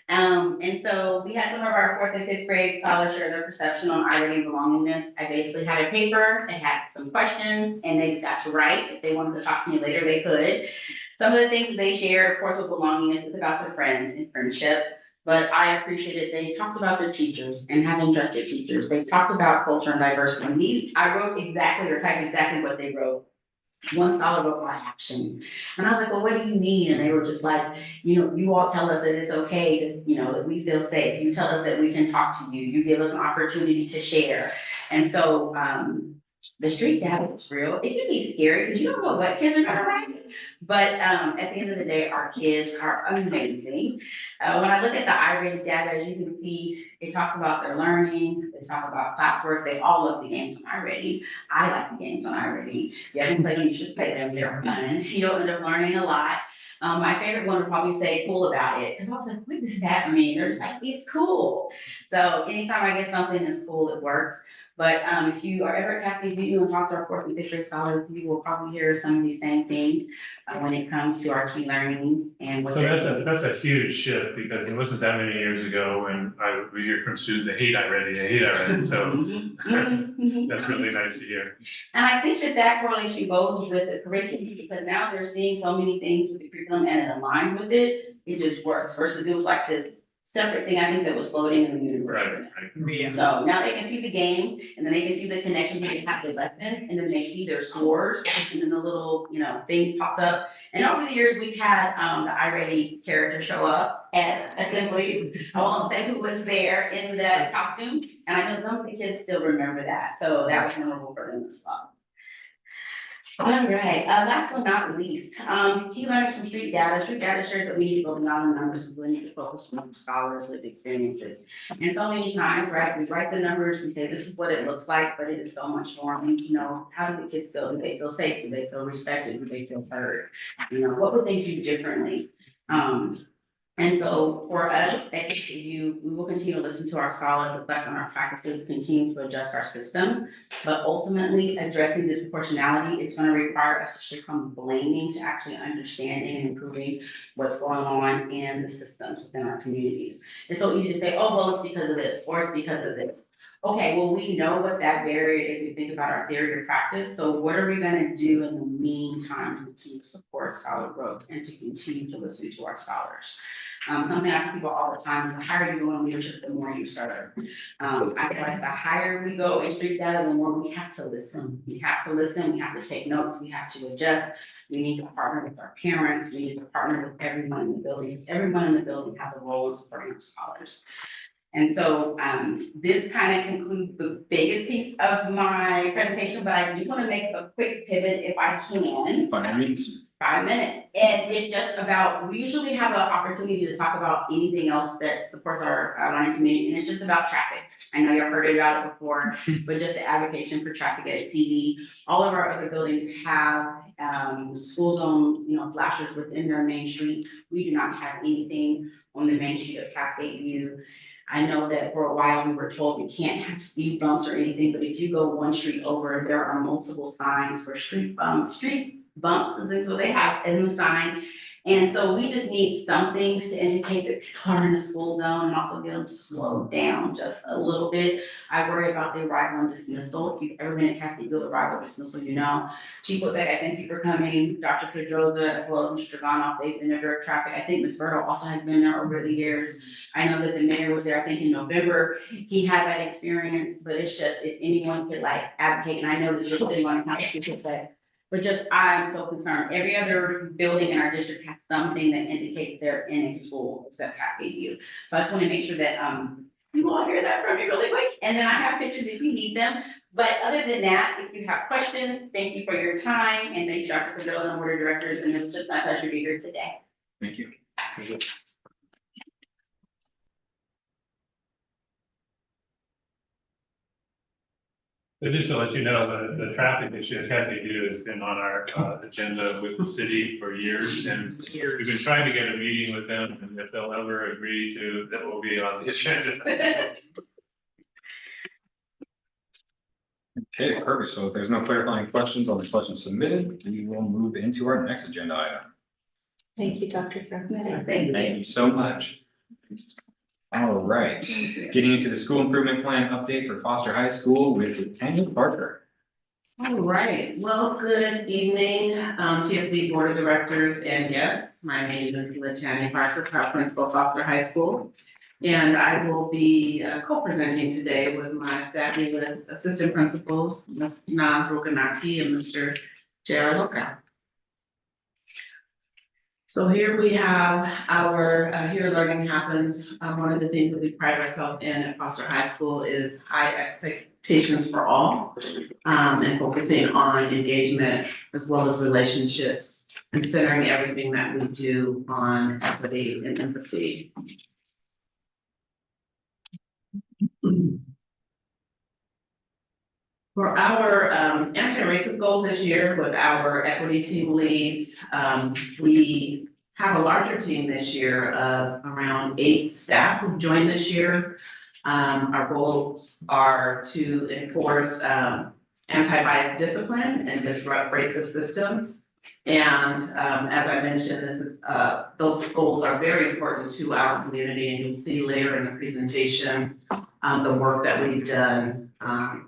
And so we had some of our 4th and 5th grade scholars share their perception on identity and belongingness. I basically had a paper that had some questions and they just got to write. If they wanted to talk to me later, they could. Some of the things that they share, of course, with belongingness is about their friends and friendship. But I appreciated they talked about their teachers and having trusted teachers. They talked about culture and diversity. And these, I wrote exactly or typed exactly what they wrote. One scholar wrote my actions. And I was like, well, what do you mean? And they were just like, you know, you all tell us that it's okay to, you know, that we feel safe. You tell us that we can talk to you. You give us an opportunity to share. And so the street data is real. It can be scary because you don't know what kids are going to write. But at the end of the day, our kids are amazing. When I look at the iRated data, as you can see, it talks about their learning. They talk about classwork. They all love the games on iReady. I like the games on iReady. If you haven't played them, you should play them. They're fun. You'll end up learning a lot. My favorite one would probably say cool about it. Because I was like, what does that mean? They're just like, it's cool. So anytime I get something that's cool, it works. But if you are ever at Cascade View and talk to our 4th and 5th grade scholars, you will probably hear some of these same things when it comes to our key learnings and what So that's a huge shift because it wasn't that many years ago when I would hear from students, they hate iReady. So that's really nice to hear. And I think that correlation goes with the curriculum because now they're seeing so many things with the curriculum and it aligns with it. It just works versus it was like this separate thing I think that was floating in the universe. Right. So now they can see the games and then they can see the connection they have to lesson and then they see their scores and then the little, you know, thing pops up. And over the years we've had the iReady character show up at assembly. I won't say who was there in the costume. And I know some of the kids still remember that. So that was memorable for them as well. All right, last but not least, key learnings from street data. Street data shares that we need to go beyond the numbers, we need to focus on scholars with experiences. And so many times, right, we write the numbers, we say this is what it looks like, but it is so much more. I mean, you know, how do the kids feel? Do they feel safe? Do they feel respected? Do they feel heard? You know, what would they do differently? And so for us at KU, we will continue to listen to our scholars, reflect on our practices, continue to adjust our systems, but ultimately addressing disproportionality, it's going to require us to shift from blaming to actually understanding and improving what's going on in the systems within our communities. It's so easy to say, oh, well, it's because of this, or it's because of this. Okay, well, we know what that barrier is. We think about our theory or practice. So what are we going to do in the meantime to continue to support scholar growth and to continue to listen to our scholars? Something I tell people all the time is the higher you go in leadership, the more you serve. I feel like the higher we go in street data, the more we have to listen. We have to listen, we have to take notes, we have to adjust. We need to partner with our parents, we need to partner with everyone in the building, because everyone in the building has a role in supporting our scholars. And so this kind of concludes the biggest piece of my presentation, but I do want to make a quick pivot if I can. 5 minutes. 5 minutes. And it's just about, we usually have an opportunity to talk about anything else that supports our learning community, and it's just about traffic. I know you've heard about it before, but just the advocacy for traffic at CV. All of our other buildings have school zone, flashers within their main street. We do not have anything on the main street of Cascade View. I know that for a while we were told we can't have speed bumps or anything, but if you go one street over, there are multiple signs for street bumps and things, so they have in the sign. And so we just need something to indicate that people are in the school zone and also get them to slow down just a little bit. I worry about the arrival and dismissal. If you've ever been at Cascadeville, arrival or dismissal, Chief Whitbeck, I thank you for coming. Dr. Pedroza, as well as Mr. Draganoff, they've been there during traffic. I think Ms. Berto also has been there over the years. I know that the mayor was there, I think in November, he had that experience, but it's just, if anyone could advocate, and I know that you're sitting on a council, but just, I'm so concerned. Every other building in our district has something that indicates they're in a school except Cascade View. So I just want to make sure that, you all hear that from me really quick. And then I have pictures if you need them. But other than that, if you have questions, thank you for your time. And thank you, Dr. Padilla and Board of Directors. And it's just my pleasure to be here today. Thank you. So just to let you know, the traffic issue at Cascade View has been on our agenda with the city for years, and we've been trying to get a meeting with them, and if they'll ever agree to, that will be on the agenda. Okay, perfect. So if there's no clarifying questions on the questions submitted, we will move into our next agenda item. Thank you, Dr. Frenstein. Thank you so much. All right, getting into the school improvement plan update for Foster High School with Tanya Parker. All right, well, good evening, TSD Board of Directors, and yes, my name is Latanya Parker, proud principal of Foster High School. And I will be co-presenting today with my fabulous assistant principals, Ms. Naz Roganaki and Mr. Jared Oka. So here we have our Here Learning Happens. One of the things that we pride ourselves in at Foster High School is high expectations for all, and focusing on engagement as well as relationships and centering everything that we do on equity and empathy. For our anti-racist goals this year with our equity team leads, we have a larger team this year of around 8 staff who've joined this year. Our goals are to enforce anti-bias discipline and disrupt racist systems. And as I mentioned, this is those goals are very important to our community, and you'll see later in the presentation the work that we've done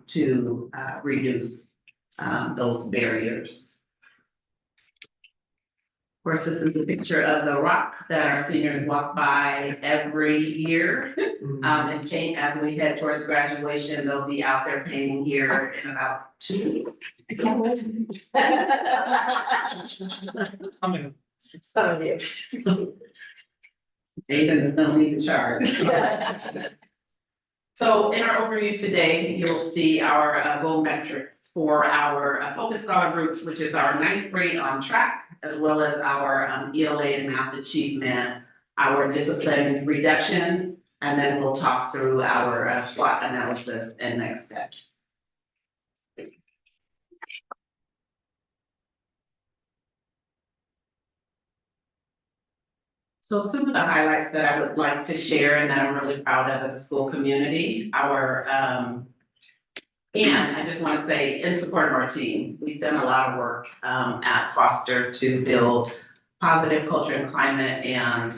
to reduce those barriers. Of course, this is a picture of the rock that our seniors walk by every year. And Kate, as we head towards graduation, they'll be out there painting here in about 2 weeks. Some of you. Nathan is gonna lead the charge. So in our overview today, you'll see our goal metrics for our focus scholar groups, which is our 9th grade on track, as well as our ELA and math achievement, our discipline reduction, and then we'll talk through our SWOT analysis and next steps. So some of the highlights that I would like to share and that I'm really proud of as a school community, and I just want to say in support of our team, we've done a lot of work at Foster to build positive culture and climate and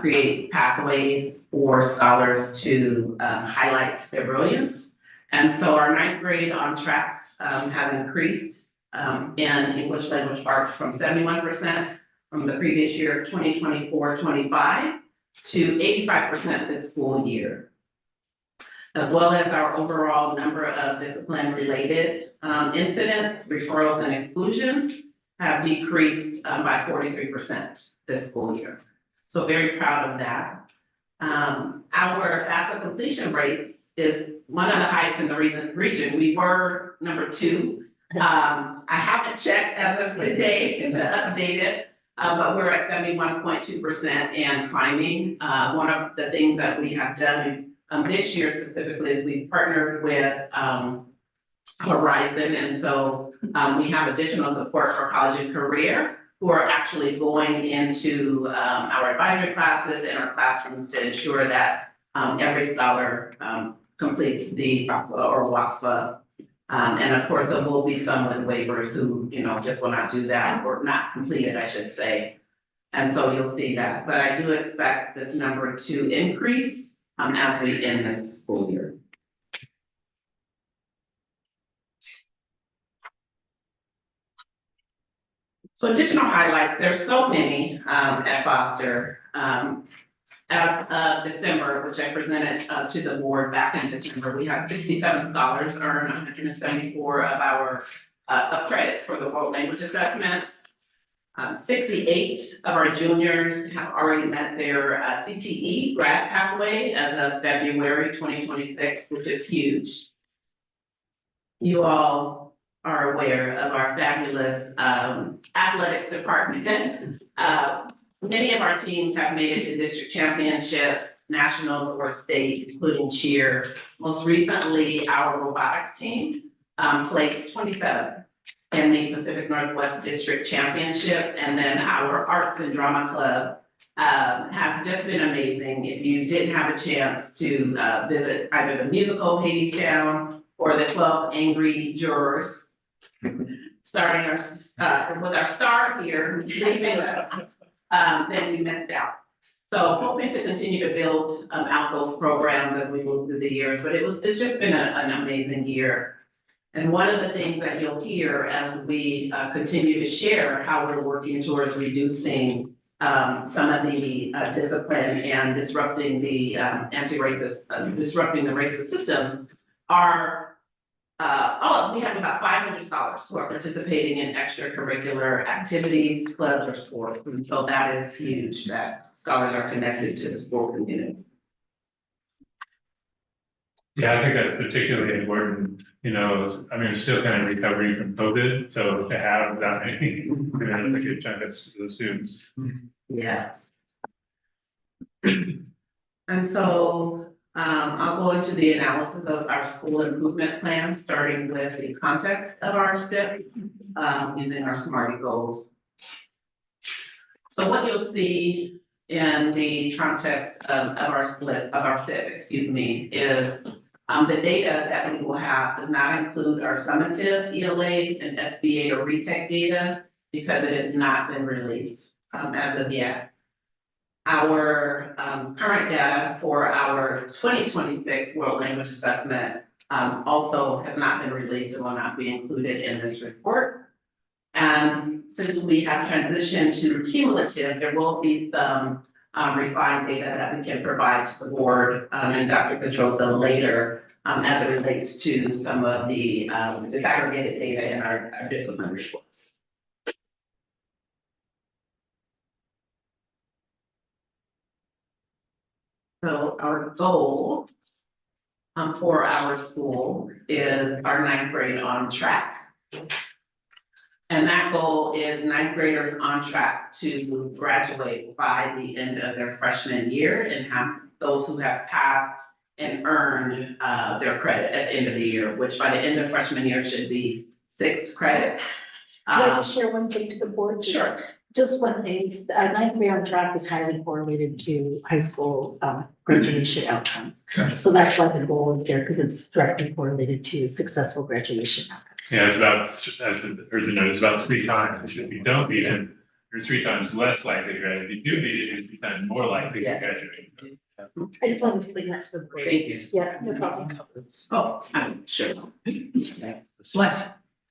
create pathways for scholars to highlight their brilliance. And so our 9th grade on track has increased in English language arts from 71% from the previous year, 2024-25, to 85% this school year. As well as our overall number of discipline-related incidents, referrals, and exclusions have decreased by 43% this school year. So very proud of that. Our FAFSA completion rates is one of the highest in the region. We were number 2. I haven't checked as of today to update it. But we're at 71.2% and climbing. One of the things that we have done this year specifically is we've partnered with horizon. And so we have additional support for college and career who are actually going into our advisory classes and our classrooms to ensure that every scholar completes the FAFSA or WASFA. And of course, there will be some with waivers who, just will not do that or not complete it, I should say. And so you'll see that, but I do expect this number to increase as we end this school year. So additional highlights, there's so many at Foster. As of December, which I presented to the board back in December, we have 67 scholars earn 174 of our credits for the world language assessments. 68 of our juniors have already met their CTE grad pathway as of February 2026, which is huge. You all are aware of our fabulous athletics department. Many of our teams have made it to district championships, nationals, or state, including cheer. Most recently, our robotics team placed 27th in the Pacific Northwest District Championship. And then our Arts and Drama Club has just been amazing. If you didn't have a chance to visit either the musical Hadestown or the 12 Angry Jurors, starting with our star here, who's leaving, then we missed out. So hoping to continue to build out those programs as we move through the years, but it's just been an amazing year. And one of the things that you'll hear as we continue to share how we're working towards reducing some of the discipline and disrupting the disrupting the racist systems are we have about 500 scholars who are participating in extracurricular activities, clubs, or sports. And so that is huge that scholars are connected to the sport community. Yeah, I think that's particularly important. We're still kind of recovering from COVID, so to have that many, that's a good chunk of the students. Yes. And so I'll go into the analysis of our school improvement plan, starting with the context of our SIP, using our SMARTY goals. So what you'll see in the context of our SIP, is the data that we will have does not include our summative ELA and SBA or RETEC data because it has not been released as of yet. Our current data for our 2026 World Language Assessment also has not been released and will not be included in this report. And since we have transitioned to cumulative, there will be some refined data that we can provide to the board and Dr. Pedrosa later as it relates to some of the disaggregated data in our discipline reports. So our goal for our school is our 9th grade on track. And that goal is 9th graders on track to graduate by the end of their freshman year and have those who have passed and earned their credit at the end of the year, which by the end of freshman year should be 6 credits. Can I just share one thing to the board? Sure. Just one thing, 9th grade on track is highly correlated to high school graduation outcomes. So that's why the goal is there, because it's directly correlated to successful graduation outcomes. Yeah, it's about, it's about 3 times. If you don't beat it, you're 3 times less likely to graduate. If you do beat it, you're 3 times more likely to graduate. I just want to explain that to the board. Thank you. Yeah, no problem. Oh, I'm sure. Bless.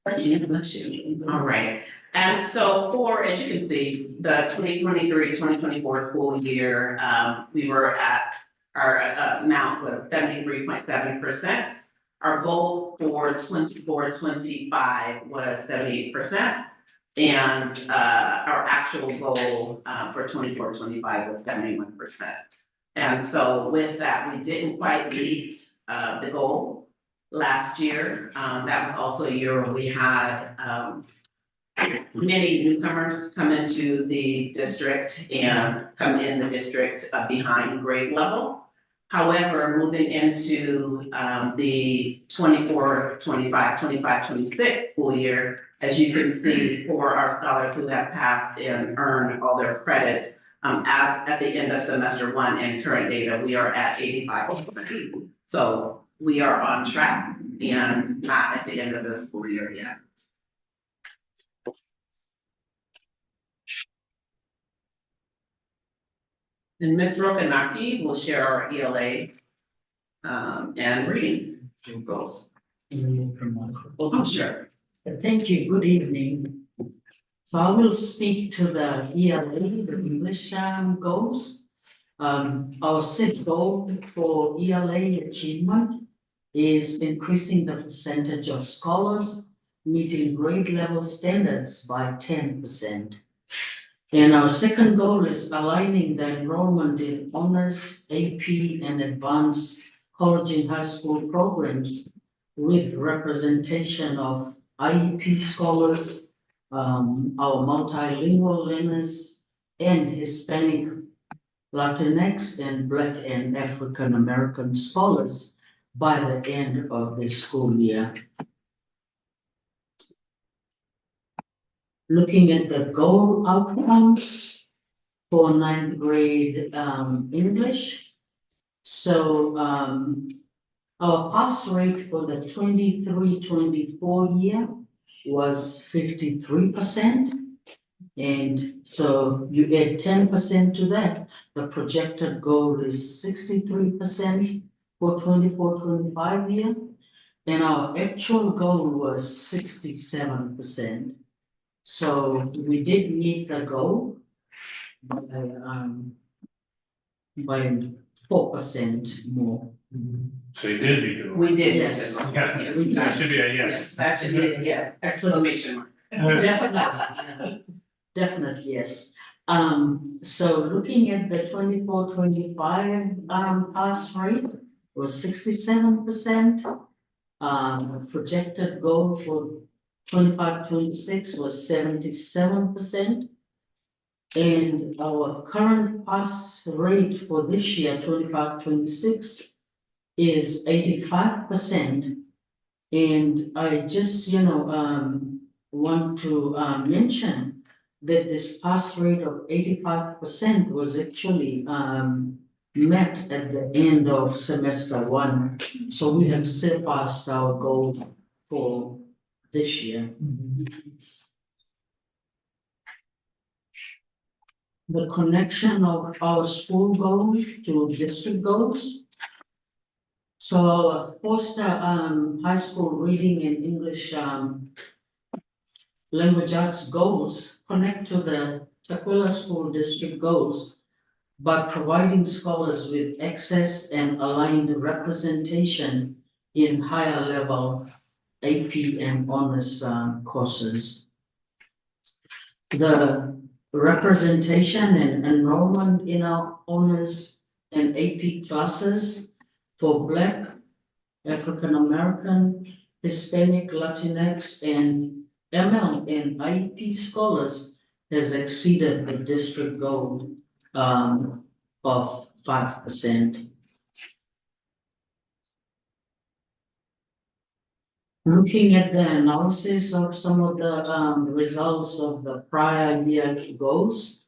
Bless you. All right. And so for, as you can see, the 2023-2024 school year, we were at our amount was 73.7%. Our goal for 24-25 was 78%. And our actual goal for 24-25 was 71%. And so with that, we didn't quite meet the goal last year. That was also a year where we had many newcomers come into the district and come in the district behind grade level. However, moving into the 24-25 school year, as you can see, for our scholars who have passed and earned all their credits, as at the end of semester one and current data, we are at 85%. So we are on track and not at the end of the school year yet. And Ms. Rokanaki will share our ELA and reading goals. Oh, sure. Thank you. Good evening. So I will speak to the ELA, the English goals. Our set goal for ELA achievement is increasing the percentage of scholars meeting grade level standards by 10%. And our second goal is aligning the enrollment in honors, AP, and advanced college and high school programs with representation of IEP scholars, our multilingual learners, and Hispanic, Latinx, and Black and African American scholars by the end of the school year. Looking at the goal outcomes for ninth grade English. So our pass rate for the 23-24 year was 53%. And so you add 10% to that, the projected goal is 63% for 24-25 year. And our actual goal was 67%. So we did meet the goal by 4% more. So you did meet the goal. We did. Yes. Yeah, We that did. should be a yes. That should be a yes, exclamation mark. Definitely, definitely, yes. So looking at the 24-25 pass rate was 67%. Projected goal for 25-26 was 77%. And our current pass rate for this year, 25-26, is 85%. And I just, want to mention that this pass rate of 85% was actually met at the end of semester one. So we have surpassed our goal for this year. The connection of our school goals to district goals. So our Foster High School Reading and English Language Arts goals connect to the Tukwila School District goals by providing scholars with access and aligned representation in higher level AP and honors courses. The representation and enrollment in our honors and AP classes for Black, African American, Hispanic, Latinx, and ML and IEP scholars has exceeded the district goal of 5%. Looking at the analysis of some of the results of the prior year goals,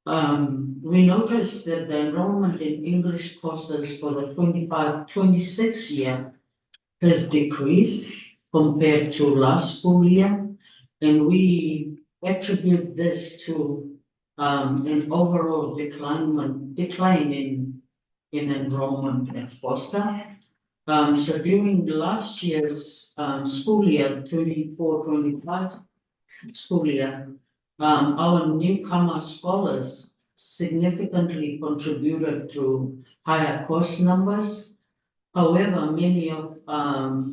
we noticed that the enrollment in English courses for the 25-26 year has decreased compared to last school year, and we attribute this to an overall decline in enrollment at Foster. So during the last year's school year, 24-25 school year, our newcomer scholars significantly contributed to higher course numbers. However, many of our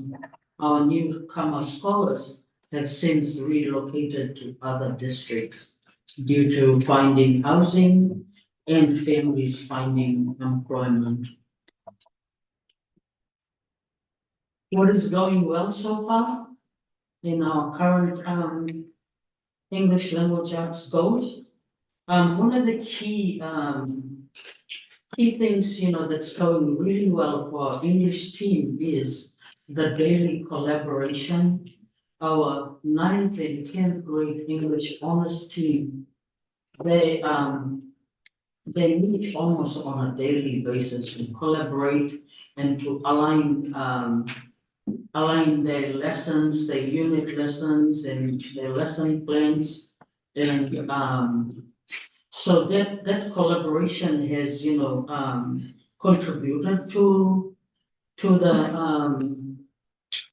newcomer scholars have since relocated to other districts due to finding housing and families finding employment. What is going well so far in our current English language arts goals? One of the key key things, that's going really well for our English team is the daily collaboration. Our 9th and 10th grade English honors team, they meet almost on a daily basis to collaborate and to align their lessons, their unit lessons and their lesson plans. And so that collaboration has, contributed to the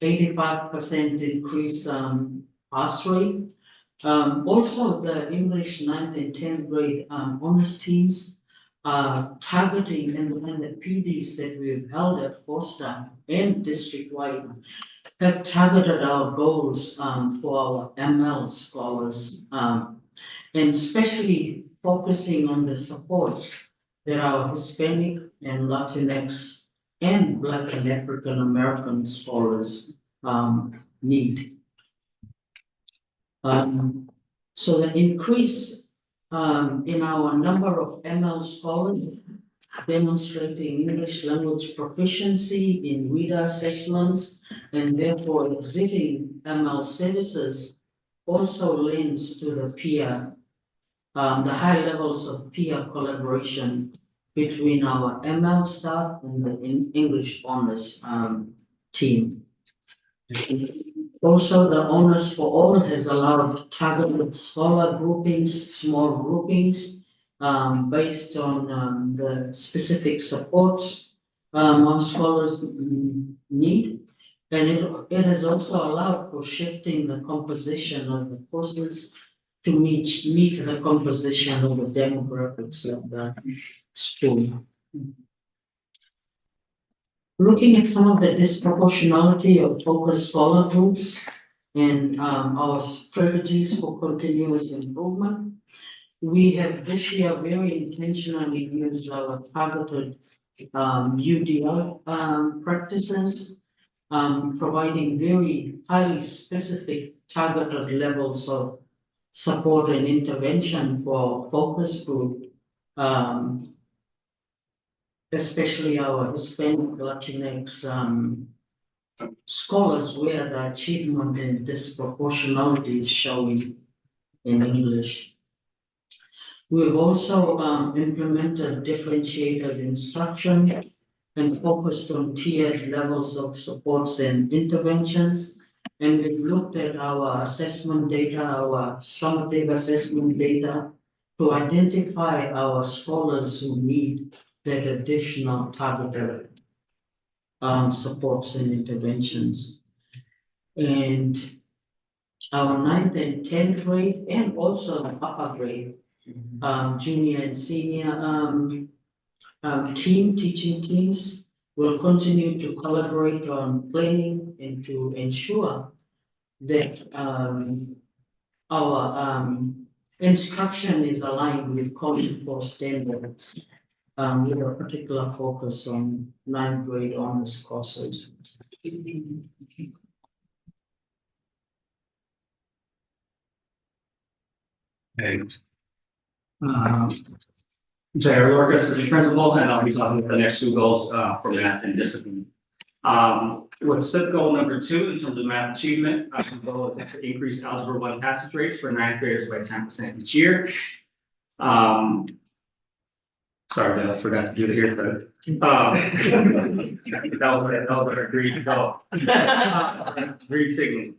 85% increase pass rate. Also, the English 9th and 10th grade honors teams targeting and the PDs that we've held at Foster and district-wide have targeted our goals for our ML scholars, and especially focusing on the supports that our Hispanic and Latinx and Black and African American scholars need. So the increase in our number of ML scholars demonstrating English language proficiency in reader assessments and therefore exhibiting ML services also lends to the the high levels of peer collaboration between our ML staff and the English honors team. Also, the Honors for All has allowed targeted scholar groupings, small groupings, based on the specific supports our scholars need. And it has also allowed for shifting the composition of the courses to meet the composition of the demographics of the school. Looking at some of the disproportionality of focus scholar groups and our strategies for continuous improvement, we have this year very intentionally used our targeted UDL practices, providing very highly specific targeted levels of support and intervention for focus group, especially our Hispanic Latinx scholars, where the achievement and disproportionality is showing in English. We've also implemented differentiated instruction and focused on tiered levels of supports and interventions. And we've looked at our assessment data, our summative assessment data, to identify our scholars who need that additional targeted supports and interventions. And our 9th and 10th grade, and also the upper grade, junior and senior teaching teams will continue to collaborate on planning and to ensure that our instruction is aligned with Common Core standards, with a particular focus on 9th grade honors courses. Jair Lorcas is the principal, and I'll be talking about the next two goals for math and discipline. With SIP goal number 2, in terms of math achievement, our goal is to increase Algebra 1 passage rates for 9th graders by 10% each year. Sorry, I forgot to do the here code. That was our agreed goal. Green signals.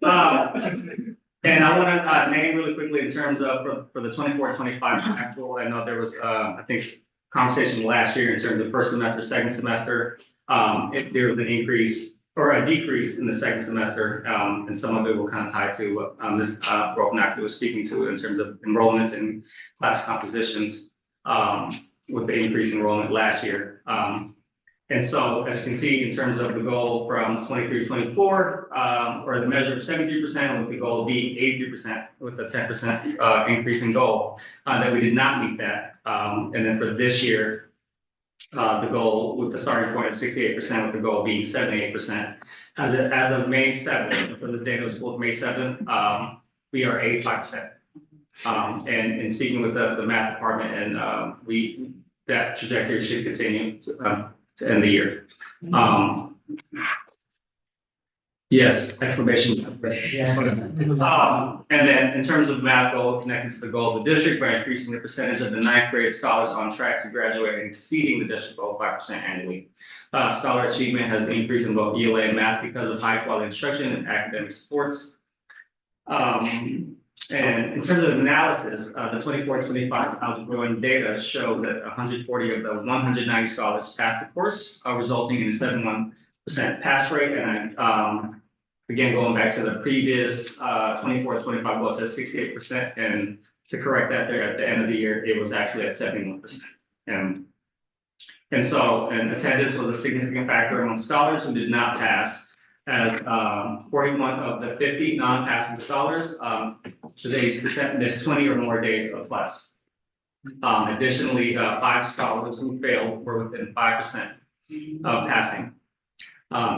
And I want to name really quickly in terms of for the 24-25 actual. I know there was I think conversation last year in terms of first semester, second semester. There was an increase or a decrease in the second semester, and some of it will kind of tie to what Ms. Brocknack was speaking to in terms of enrollments and class compositions with the increased enrollment last year. And so, as you can see, in terms of the goal from 23-24, or the measure of 73%, with the goal of being 83%, with the 10% increase in goal, that we did not meet that. And then for this year, the goal with the starting point of 68%, with the goal being 78%. As of May 7th, for this data was pulled May 7th, we are 85%. And speaking with the math department, and that trajectory should continue to end the year. Yes, exclamation. And then in terms of math goal connected to the goal of the district by increasing the percentage of the ninth grade scholars on track to graduate and exceeding the district goal of 5% annually. Scholar achievement has increased in both ELA and math because of high quality instruction and academic supports. And in terms of analysis, the 24-25 algebra and data show that 140 of the 190 scholars passed the course, resulting in a 71% pass rate. And again, going back to the previous 24-25 goal, it says 68%. And to correct that there at the end of the year, it was actually at 71%. And so attendance was a significant factor among scholars who did not pass, as 41 of the 50 non-passing scholars, which is 80%, missed 20 or more days of class. Additionally, 5 scholars who failed were within 5% of passing,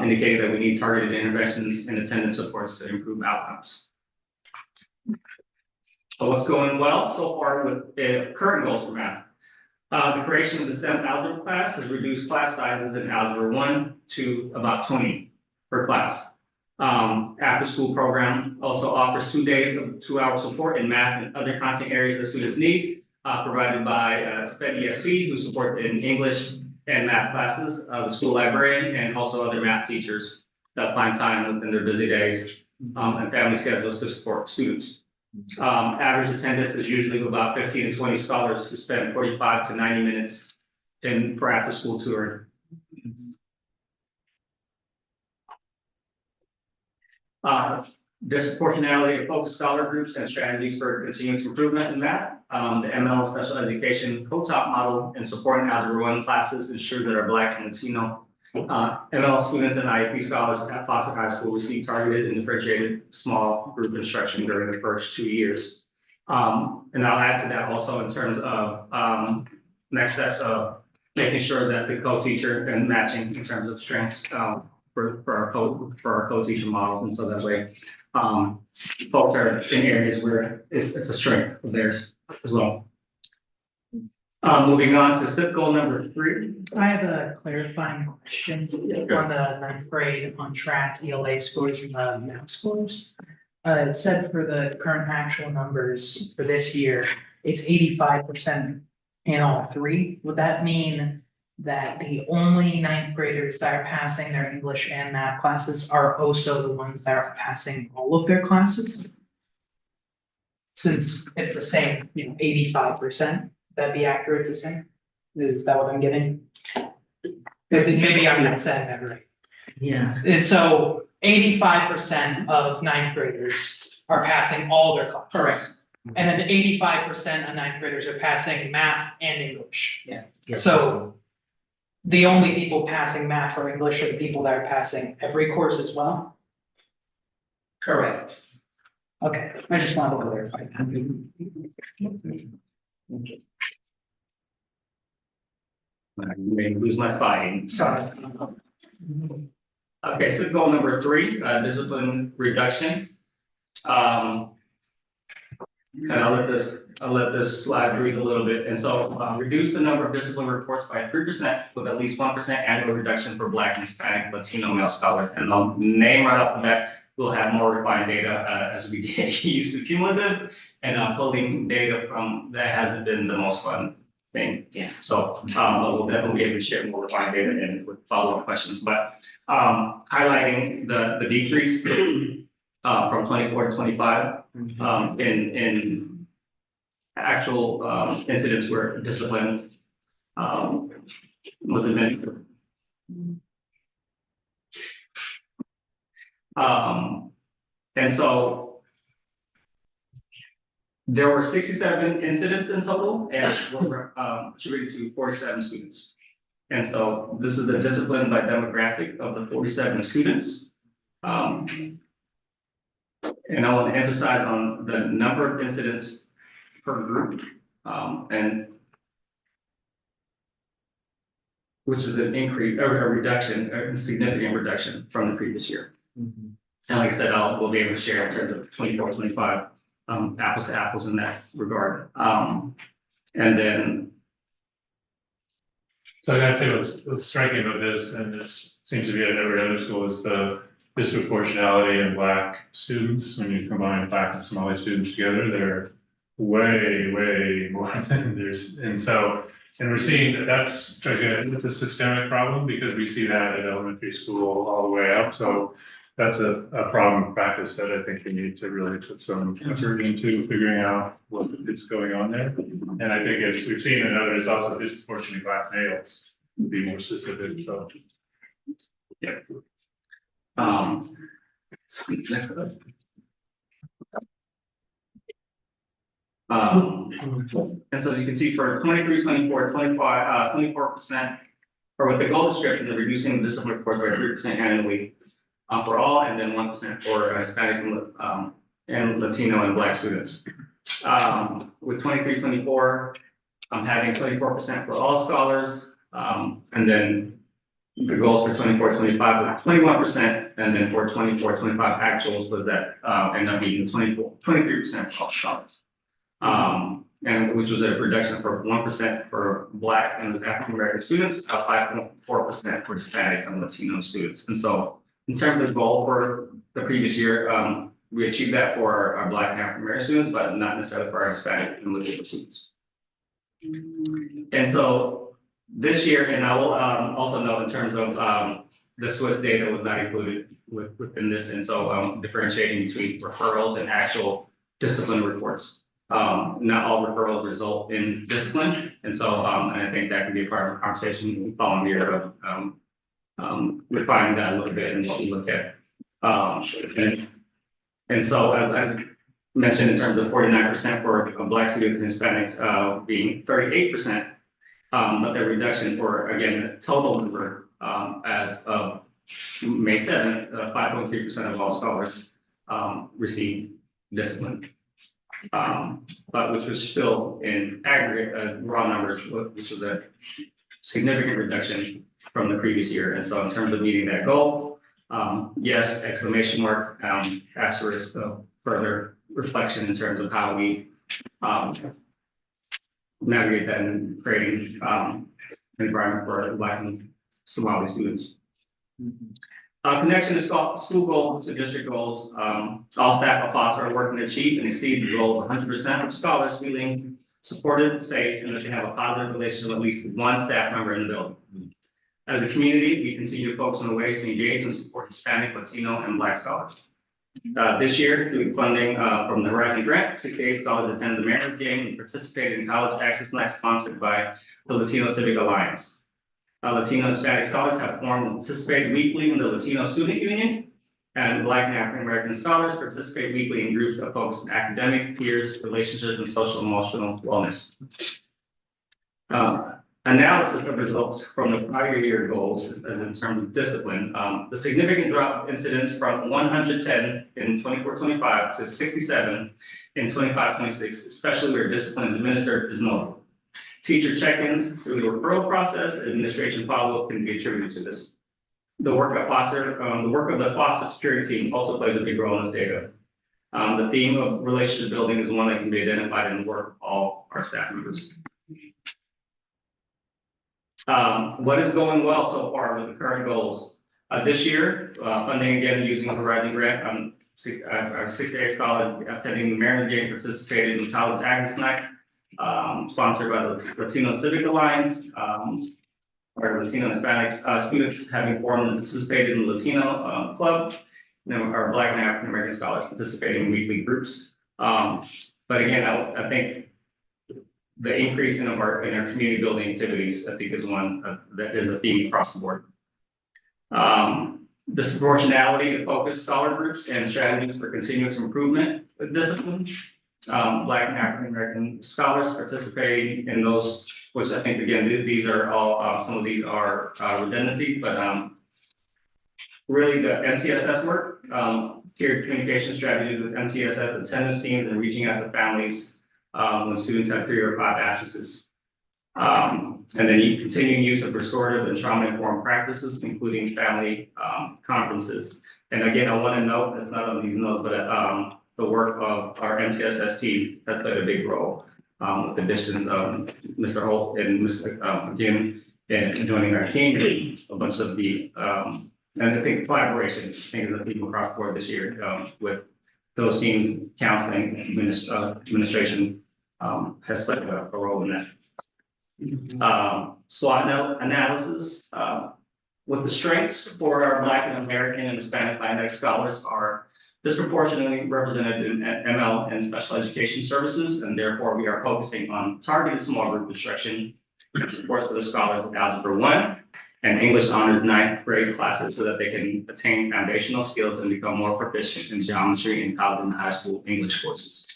indicating that we need targeted interventions and attendance supports to improve outcomes. So what's going well so far with current goals for math? The creation of the STEM algebra class has reduced class sizes in Algebra 1 to about 20 per class. After school program also offers 2 days of 2-hour support in math and other content areas that students need, provided by SPED ESP, who supports in English and math classes, the school librarian, and also other math teachers that find time within their busy days and family schedules to support students. Average attendance is usually about 15 to 20 scholars who spend 45 to 90 minutes for after school touring. Disproportionality of focused scholar groups and strategies for continuous improvement in math. The ML special education co-top model and supporting Algebra 1 classes ensures that our Black and Latino ML students and IEP scholars at Foster High School receive targeted and differentiated small group instruction during the first 2 years. And I'll add to that also in terms of next steps of making sure that the co-teacher and matching in terms of strengths for our co-teacher models, and so that way folks are in areas where it's a strength of theirs as well. Moving on to SIP goal number 3. I have a clarifying question on the ninth grade on track ELA scores and the math scores. It said for the current actual numbers for this year, it's 85% in all 3. Would that mean that the only ninth graders that are passing their English and math classes are also the ones that are passing all of their classes? Since it's the same, 85%, that'd be accurate to say? Is that what I'm getting? Maybe I'm not saying that right. Yeah. And so 85% of ninth graders are passing all their classes. Correct. And then 85% of ninth graders are passing math and English. Yeah. So the only people passing math or English are the people that are passing every course as well? Correct. Okay, I just wanted to clarify that. You may lose my fighting. Sorry. Okay, so goal number 3, discipline reduction. And I'll let this slide breathe a little bit. And so reduce the number of discipline reports by 3% with at least 1% annual reduction for Black, Hispanic, Latino male scholars. And I'll name right off the bat, we'll have more refined data as we get used to cumulative and pulling data from that hasn't been the most fun thing. Yeah. So we'll definitely be able to share more refined data and with follow-up questions. But highlighting the decrease from 24 to 25 in actual incidents where discipline was administered. And so there were 67 incidents in total and were attributed to 47 students. And so this is the discipline by demographic of the 47 students. And I want to emphasize on the number of incidents per group, and which is an increase, a reduction, a significant reduction from the previous year. And like I said, we'll be able to share in terms of 24, 25, apples to apples in that regard. And then So I'd say what's striking about this, and this seems to be at every other school, is the disproportionality in Black students. When you combine Black and Somali students together, they're way more than there's, and we're seeing that it's a systemic problem because we see that at elementary school all the way up. So that's a problem practice that I think we need to really put some effort into figuring out what is going on there. And I think as we've seen in others, also disproportionately Black males, to be more specific, so. Yeah. Next up. And so as you can see for 23, 24, 25, 24%, or with the goal description of reducing the discipline course by 3% annually for all, and then 1% for Hispanic and Latino and Black students. With 23, 24, I'm having 24% for all scholars, and then the goals for 24, 25 was 21%, and then for 24, 25 actuals was that ended up being 23% for all scholars. And which was a reduction for 1% for Black and African American students, 5.4% for Hispanic and Latino students. And so in terms of goal for the previous year, we achieved that for our Black and African American students, but not necessarily for our Hispanic and Latino students. And so this year, and I will also note in terms of the Swiss data was not included within this, and so differentiating between referrals and actual discipline reports. Not all referrals result in discipline, and so and I think that can be a part of the conversation following year of refining that a little bit and what we look at. And so I mentioned in terms of 49% for Black students and Hispanics being 38%, but the reduction for, again, the total number as of May 7th, 5.3% of all scholars received discipline. But which was still in aggregate raw numbers, which was a significant reduction from the previous year. And so in terms of meeting that goal, yes, exclamation mark, asterisk, further reflection in terms of how we navigate that and creating an environment for Black and Somali students. Connection to school goals to district goals. All staff thoughts are working to achieve and exceed the goal of 100% of scholars feeling supported, safe, and that they have a positive relationship with at least one staff member in the building. As a community, we continue to focus on ways to engage and support Hispanic, Latino, and Black scholars. This year, through funding from the Horizon Grant, 68 scholars attended the Mariners game and participated in College Access Night sponsored by the Latino Civic Alliance. Latino Hispanic scholars have formed and participated weekly in the Latino Student Union, and Black and African American scholars participate weekly in groups that focus on academic, peers, relationships, and social emotional wellness. Analysis of results from the prior year goals, as in terms of discipline, the significant drop of incidents from 110 in 24-25 to 67 in 25-26, especially where discipline is administered, is notable. Teacher check-ins through the referral process, administration follow-up can be attributed to this. The work of the foster security team also plays a big role in this data. The theme of relationship building is one that can be identified in the work of all our staff members. What is going well so far with the current goals? This year, funding again using the Horizon Grant, 68 scholars attending the Mariners game participated in College Access Night, sponsored by the Latino Civic Alliance, or Latino Hispanics, students having formed and participated in the Latino club, and then our Black and African American scholars participating in weekly groups. But again, I think the increase in our community building activities, I think, is one that is a theme across the board. Disproportionality to focus scholar groups and strategies for continuous improvement with discipline. Black and African American scholars participating in those, which I think, again, these are all, some of these are redundancies, but really the MTSS work, tiered communication strategies with MTSS attendance teams and reaching out to families when students have 3 or 5 absences. And then continuing use of restorative and trauma-informed practices, including family conferences. And again, I want to note, it's not on these notes, but the work of our MTSS team that played a big role with the additions of Mr. Holt and Mr. again, and joining our team, a bunch of the, and I think collaboration, things that people across the board this year, with those teams, counseling, administration, has played a role in that. SWOT analysis, with the strengths for our Black and American and Hispanic Latinx scholars are disproportionately represented in ML and special education services, and therefore we are focusing on targeted small group instruction and supports for the scholars of Algebra 1 and English Honors 9th grade classes so that they can attain foundational skills and become more proficient in geometry and college and high school English courses.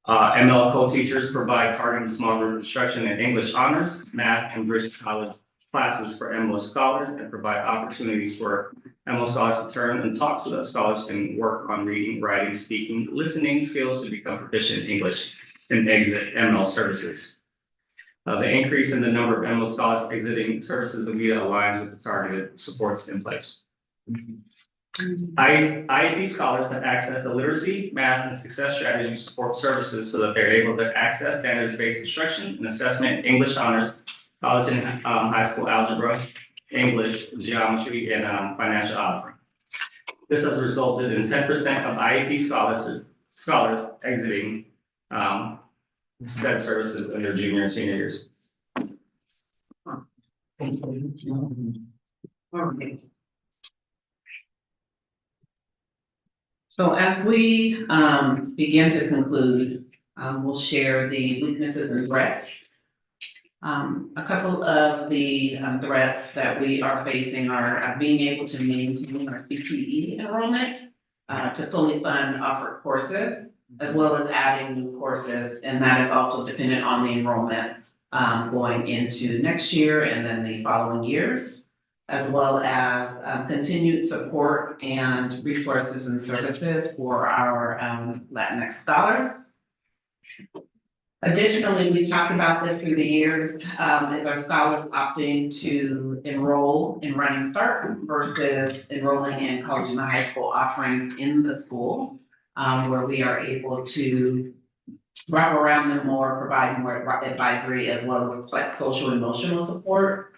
ML co-teachers provide targeted small group instruction in English Honors, Math, and British College classes for MLO scholars and provide opportunities for MLO scholars to turn and talk so that scholars can work on reading, writing, speaking, listening skills to become proficient in English and exit ML services. The increase in the number of ML scholars exiting services that we aligns with the targeted supports in place. IEP scholars have access to literacy, math, and success strategy support services so that they're able to access standards-based instruction and assessment in English Honors, college and high school algebra, English, geometry, and financial algebra. This has resulted in 10% of IEP scholars exiting SPED services in their junior and senior years. So as we begin to conclude, we'll share the weaknesses and threats. A couple of the threats that we are facing are being able to maintain our CTE enrollment to fully fund offered courses, as well as adding new courses, and that is also dependent on the enrollment going into next year and then the following years, as well as continued support and resources and services for our Latinx scholars. Additionally, we talked about this through the years, is our scholars opting to enroll in Running Start versus enrolling in college and high school offerings in the school, where we are able to wrap around them more, provide more advisory as well as like social emotional support.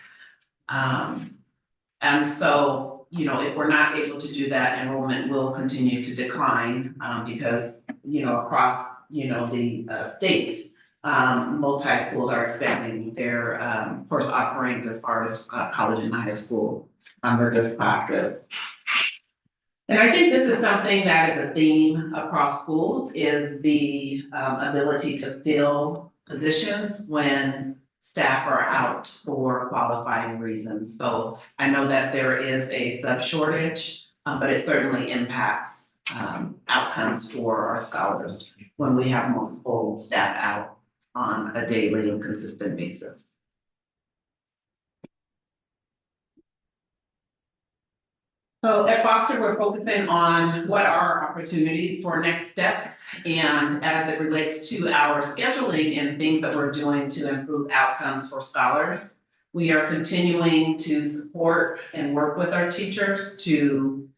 And so, you know, if we're not able to do that, enrollment will continue to decline because, you know, across, you know, the state, most high schools are expanding their course offerings as far as college and high school rigorous classes. And I think this is something that is a theme across schools is the ability to fill positions when staff are out for qualifying reasons. So I know that there is a sub shortage, but it certainly impacts outcomes for our scholars when we have multiple staff out on a daily and consistent basis. So at Foster, we're focusing on what are our opportunities for next steps and as it relates to our scheduling and things that we're doing to improve outcomes for scholars. We are continuing to support and work with our teachers to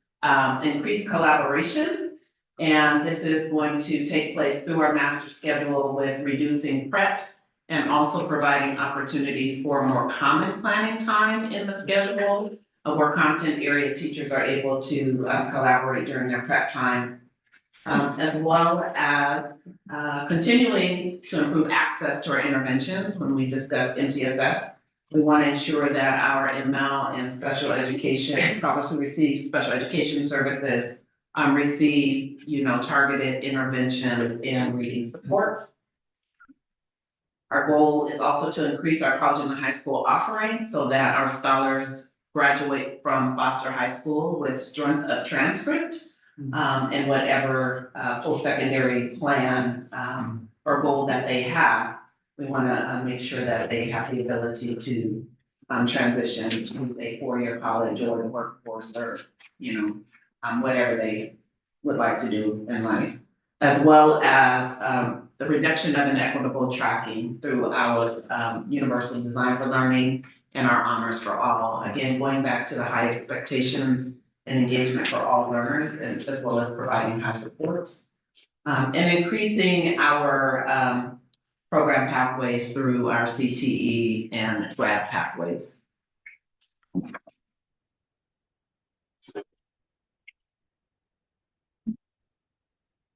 increase collaboration. And this is going to take place through our master schedule with reducing preps and also providing opportunities for more common planning time in the schedule, where content area teachers are able to collaborate during their prep time, as well as continuing to improve access to our interventions. When we discuss MTSS, we want to ensure that our ML and special education, scholars who receive special education services receive, you know, targeted interventions and reading supports. Our goal is also to increase our college and high school offerings so that our scholars graduate from Foster High School with strength of transcript and whatever post-secondary plan or goal that they have. We want to make sure that they have the ability to transition to a four-year college or the workforce or, you know, whatever they would like to do in life, as well as the reduction of inequitable tracking through our universal design for learning and our honors for all. Again, going back to the high expectations and engagement for all learners, and as well as providing high supports. And increasing our program pathways through our CTE and grad pathways.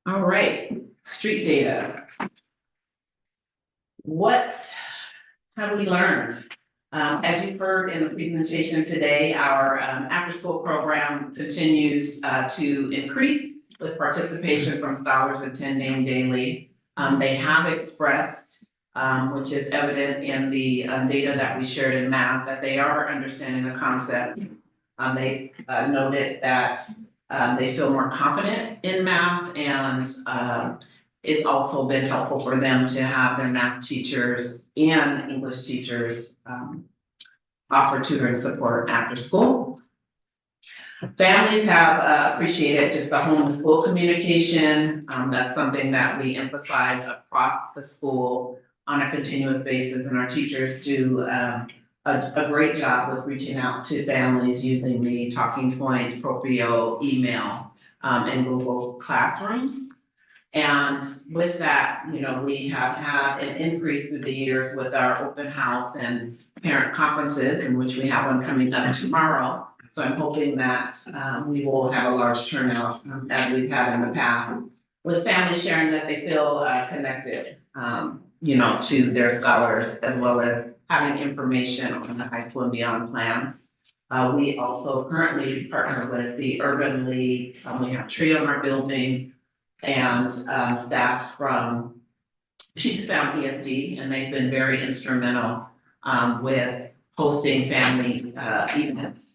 All right, street data. What have we learned? As you've heard in the presentation today, our after-school program continues to increase with participation from scholars attending daily. They have expressed, which is evident in the data that we shared in math, that they are understanding the concepts. They noted that they feel more confident in math, and it's also been helpful for them to have their math teachers and English teachers offer tutoring support after school. Families have appreciated just the home to school communication. That's something that we emphasize across the school on a continuous basis, and our teachers do a great job with reaching out to families using the Talking Points, Proprio, email, and Google Classrooms. And with that, you know, we have had an increase through the years with our open house and parent conferences, in which we have one coming up tomorrow. So I'm hoping that we will have a large turnout as we've had in the past, with families sharing that they feel connected, you know, to their scholars, as well as having information on the high school and beyond plans. We also currently partner with the Urban League. We have a tree on our building, and staff from Puget Sound ESD, and they've been very instrumental with hosting family events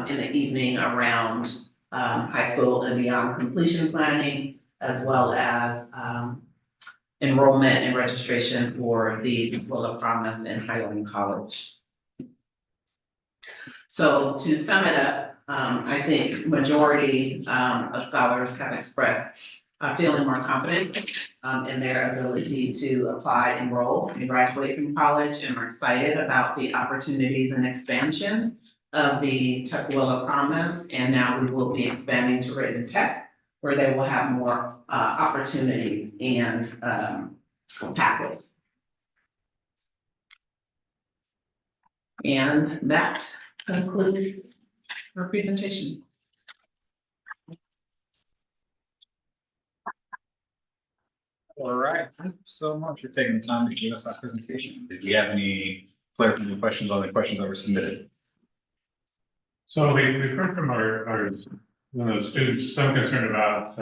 in the evening around high school and beyond completion planning, as well as enrollment and registration for the Tukwila Promise in Highland College. So to sum it up, I think majority of scholars have expressed feeling more confident in their ability to apply, enroll, and graduate from college, and are excited about the opportunities and expansion of the Tukwila Promise. And now we will be expanding to Written Tech, where they will have more opportunities and pathways. And that concludes our presentation. All right, thank you so much for taking the time to give us that presentation. Did we have any clarifying questions on the questions that were submitted? So we've heard from our students some concern about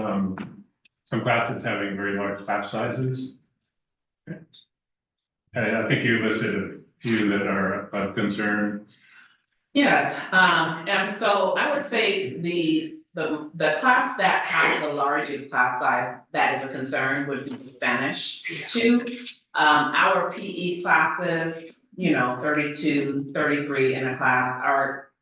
some classes having very large class sizes. I think you listed a few that are of concern. Yes, and so I would say the class that has the largest class size that is a concern would be the Spanish 2. Our PE classes, you know, 32, 33 in a class. Our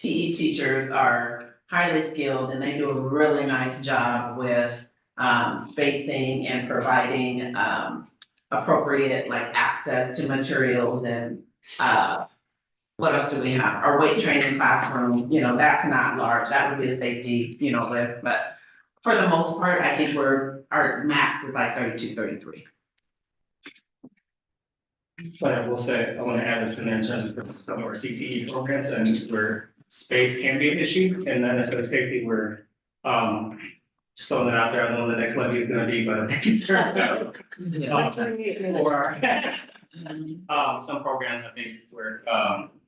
PE teachers are highly skilled, and they do a really nice job with spacing and providing appropriate like access to materials. And what else do we have? Our weight training classroom, you know, that's not large. That would be a safety, you know, lift. But for the most part, I think our max is like 32, 33. But I will say, I want to add this in there in terms of some of our CTE programs, and where space can be an issue, and not necessarily safety, where just throwing it out there, I don't know what the next levy is going to be, but I think it turns out. Or some programs, I think, where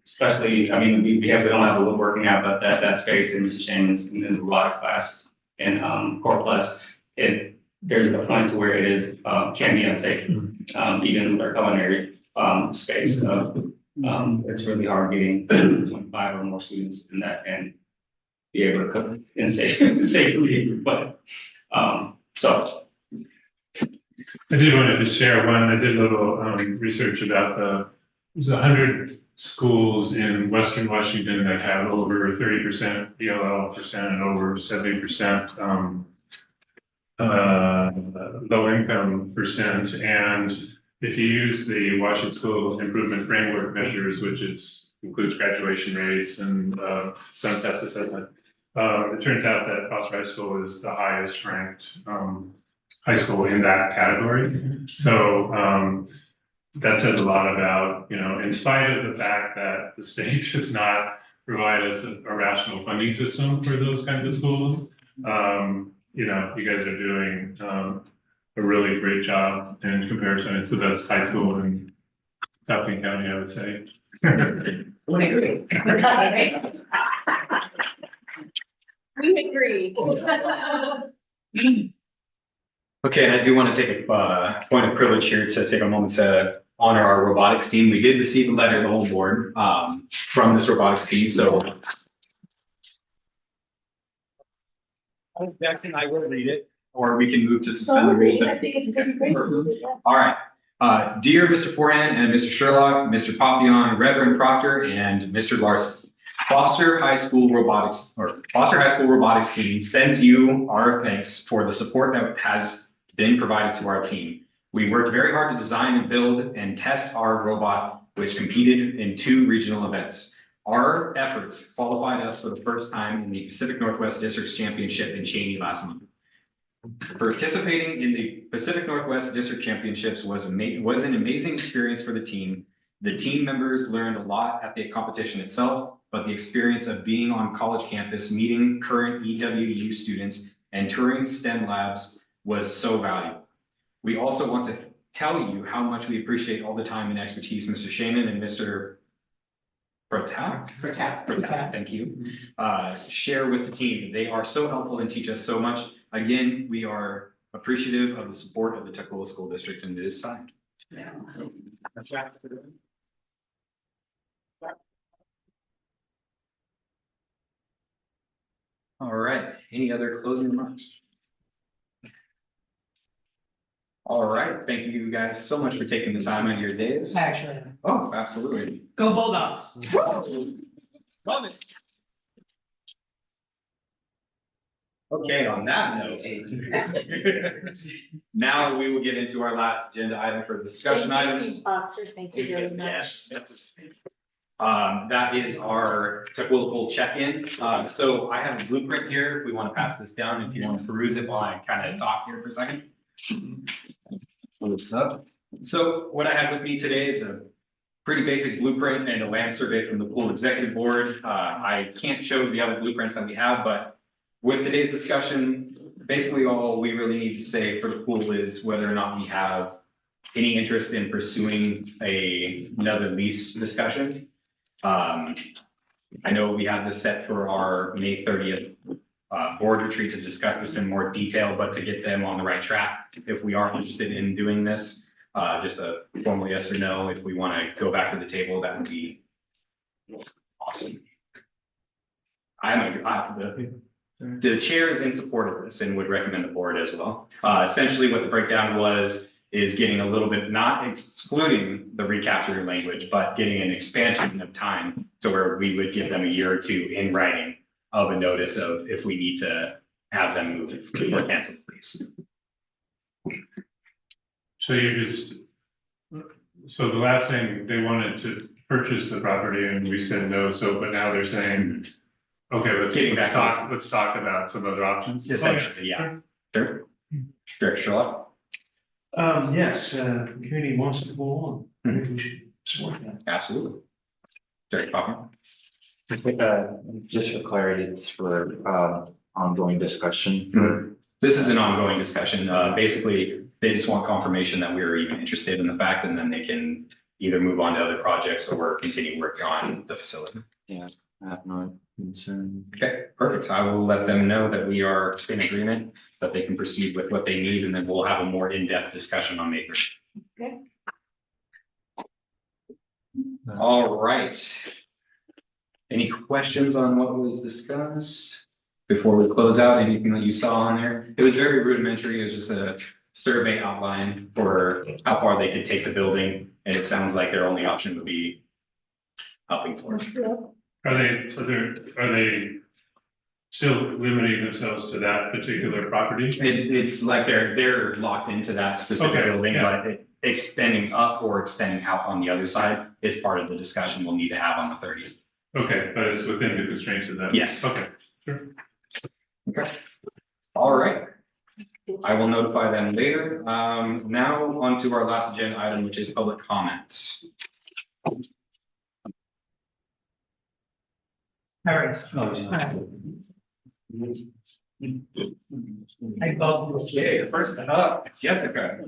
especially, I mean, we don't have the woodworking out, but that space in Mr. Shaman's in the robotics class and Core Plus, there's a point to where it is can be unsafe, even with our culinary space. It's really hard getting 25 or more students in that and be able to cook and safely. But so. I did want to just share one. I did a little research about there's 100 schools in Western Washington that have over 30% ELL percent and over 70% low income percent. And if you use the Washington School Improvement Framework measures, which includes graduation rates and some test assessment, it turns out that Foster High School is the highest ranked high school in that category. So, that says a lot about, in spite of the fact that the state does not provide us a rational funding system for those kinds of schools, you guys are doing, a really great job in comparison. It's the best high school in South King County, I would say. We agree. We agree. Okay, and I do want to take a point of privilege here to take a moment to honor our robotics team. We did receive a letter, the whole board, from this robotics team, so. Objection, I will read it, or we can move to suspend the rules. I think it's pretty great. All right. Dear Mr. Forehand and Mr. Sherlock, Mr. Papillon, Reverend Proctor, and Mr. Larson, Foster High School Robotics team sends you our thanks for the support that has been provided to our team. We worked very hard to design and build and test our robot, which competed in 2 regional events. Our efforts qualified us for the first time in the Pacific Northwest Districts Championship in Cheney last month. Participating in the Pacific Northwest District Championships was an amazing experience for the team. The team members learned a lot at the competition itself, but the experience of being on college campus, meeting current EWU students, and touring STEM labs was so valuable. We also want to tell you how much we appreciate all the time and expertise Mr. Shaman and Mr. Protap, thank you, share with the team. They are so helpful and teach us so much. Again, we are appreciative of the support of the Tukwila School District, and it is signed. All right, any other closing remarks? All right, thank you guys so much for taking the time out of your days. Actually, Oh, absolutely. go Bulldogs. Love it. Okay, on that note, now we will get into our last agenda item for discussion items. Foster, thank you very much. Yes. That is our Tukwila check-in. So I have a blueprint here. If we want to pass this down, if you want to peruse it while I kind of talk here for a second. What's up? So what I have with me today is a pretty basic blueprint and a land survey from the pool executive board. I can't show the other blueprints that we have, but with today's discussion, basically all we really need to say for the pool is whether or not we have any interest in pursuing another lease discussion. I know we have this set for our May 30th board retreat to discuss this in more detail, but to get them on the right track, if we are interested in doing this, just a formal yes or no, if we want to go back to the table, that would be awesome. The chair is in support of this and would recommend the board as well. Essentially what the breakdown is getting a little bit, not excluding the recapture language, but getting an expansion of time to where we would give them a year or 2 in writing of a notice of if we need to have them move or cancel the lease. So the last thing, they wanted to purchase the property and we said no, but now they're saying, okay, let's talk about some other options. Essentially, yeah. Sure. Director Sherlock? Yes, community wants to go on. I think we should support that. Absolutely. Director Popper? Just for clarity, it's for ongoing discussion. This is an ongoing discussion. Basically, they just want confirmation that we are even interested in the fact, and then they can either move on to other projects or continue working on the facility. Yeah, I have no concern. Okay, perfect. I will let them know that we are in agreement, that they can proceed with what they need, and then we'll have a more in-depth discussion on May 1st. Okay. All right. Any questions on what was discussed before we close out? Anything that you saw on there? It was very rudimentary. It was just a survey outline for how far they could take the building. And it sounds like their only option would be helping floors. Are they still limiting themselves to that particular property? It's like they're locked into that specific Okay, building, yeah. but extending up or extending out on the other side is part of the discussion we'll need to have on the 30th. Okay, but it's within the constraints of that? Yes. Okay, sure. Okay. All right. I will notify them later. Now on to our last agenda item, which is public comment. All right. I vote. Okay, first up, Jessica.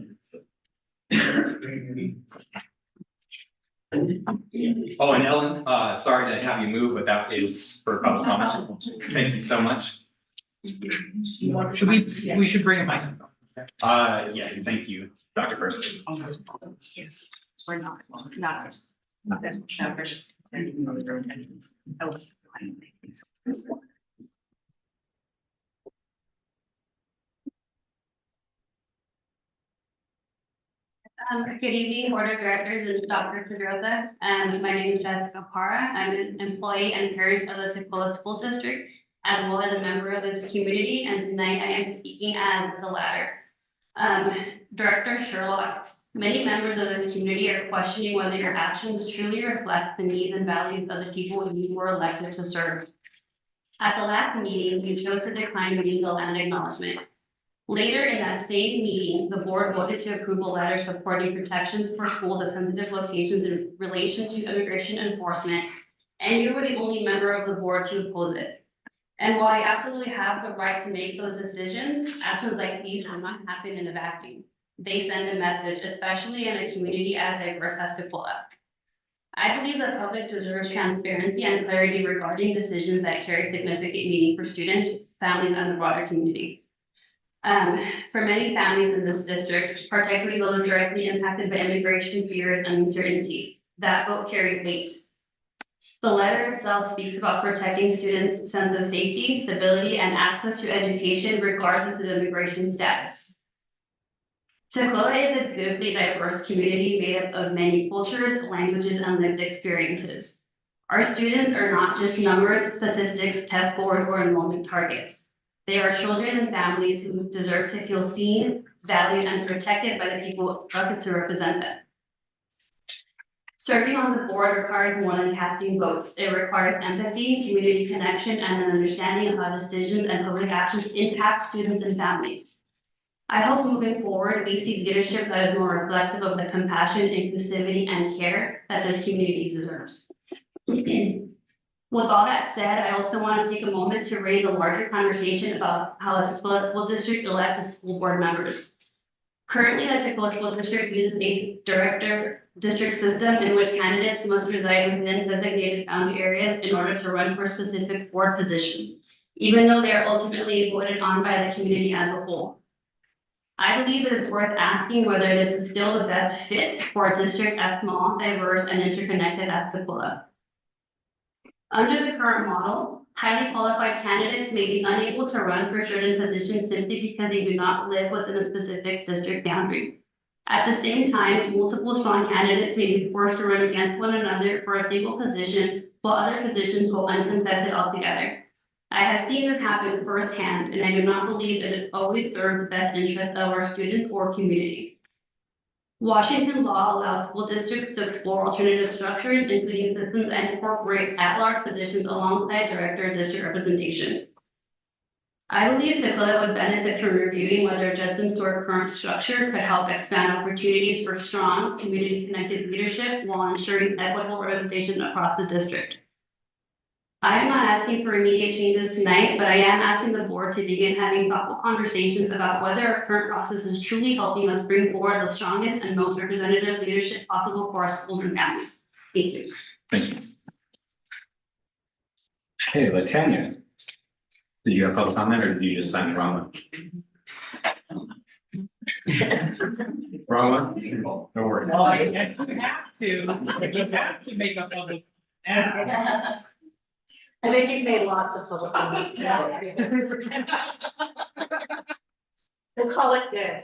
Oh, and Ellen, sorry to have you move, but that is for public comment. Thank you so much. Should we should bring a microphone. Yes, thank you, Dr. First. Yes, we're not. Good evening, Board of Directors and Dr. Pedrosa. My name is Jessica Parra. I'm an employee and parent of the Tukwila School District, as well as a member of this community, and tonight I am speaking as the latter. Director Sherlock, many members of this community are questioning whether your actions truly reflect the needs and values of the people you were elected to serve. At the last meeting, you chose to decline meeting the land acknowledgement. Later in that same meeting, the board voted to approve a letter supporting protections for schools at sensitive locations in relation to immigration enforcement, and you were the only member of the board to oppose it. And while I absolutely have the right to make those decisions, actions like these do not happen in a vacuum. They send a message, especially in a community as diverse as Tukwila. I believe the public deserves transparency and clarity regarding decisions that carry significant meaning for students, families, and the broader community. For many families in this district, particularly those directly impacted by immigration fears and uncertainty, that vote carried weight. The letter itself speaks about protecting students' sense of safety, stability, and access to education regardless of immigration status. Tukwila is a beautifully diverse community made up of many cultures, languages, and lived experiences. Our students are not just numbers, statistics, test scores, or enrollment targets. They are children and families who deserve to feel seen, valued, and protected by the people elected to represent them. Serving on the board requires more than casting votes. It requires empathy, community connection, and an understanding of how decisions and public actions impact students and families. I hope moving forward, we see leadership that is more reflective of the compassion, inclusivity, and care that this community deserves. With all that said, I also want to take a moment to raise a larger conversation about how the Tukwila School District elects its school board members. Currently, the Tukwila School District uses a director district system in which candidates must reside within designated boundary areas in order to run for specific board positions, even though they are ultimately voted on by the community as a whole. I believe it is worth asking whether this is still the best fit for a district as small, diverse, and interconnected as Tukwila. Under the current model, highly qualified candidates may be unable to run for certain positions simply because they do not live within a specific district boundary. At the same time, multiple strong candidates may be forced to run against one another for a single position, while other positions go uncontested altogether. I have seen this happen firsthand, and I do not believe that it always serves the best interest of our students or community. Washington law allows school districts to explore alternative structures, including systems, and incorporate at-large positions alongside director district representation. I believe Tukwila would benefit from reviewing whether adjustments to our current structure could help expand opportunities for strong, community-connected leadership while ensuring equitable representation across the district. I am not asking for immediate changes tonight, but I am asking the board to begin having thoughtful conversations about whether our current process is truly helping us bring forward the strongest and most representative leadership possible for our schools and families. Thank you. Thank you. Hey, Latanya. Did you have public comment or did you just sign the wrong one? Wrong one? No worries. Well, I guess you have to. You have to make a public. I think you've made lots of public comments today. We'll call it good.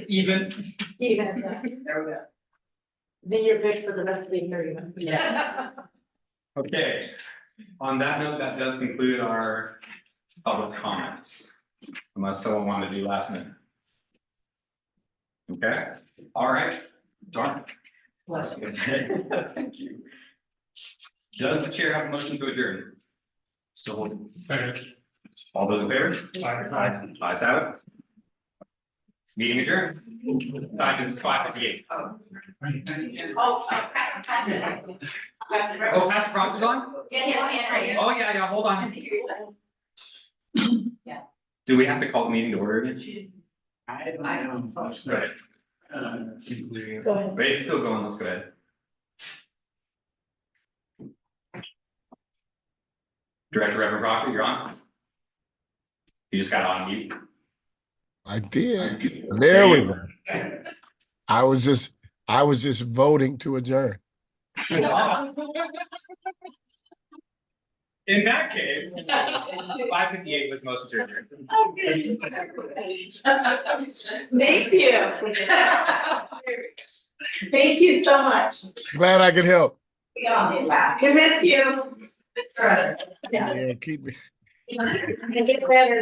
Even. Even, there we go. Then you're good for the rest of the year. Yeah. Okay, on that note, that does conclude our public comments, unless someone wanted to do last minute. Okay, all right, darn. Bless you. Thank you. Does the chair have a motion to adjourn? So, all those in favor? Aye. Ayes have it. Meeting adjourned. Time is 5:58. Oh, Oh, Pastor Proctor's on? yeah. Oh, yeah, hold on. Yeah. Do we have to call the meeting to order again? I don't. Go ahead. Go ahead. Wait, it's still going, let's go ahead. Director Reverend Proctor, you're on. You just got on mute. I did. There we go. I was just voting to adjourn. In that case, 5:58 was most adjourned. Thank you. Thank you so much. Glad I could help. We miss you. Yeah, keep me. Get better.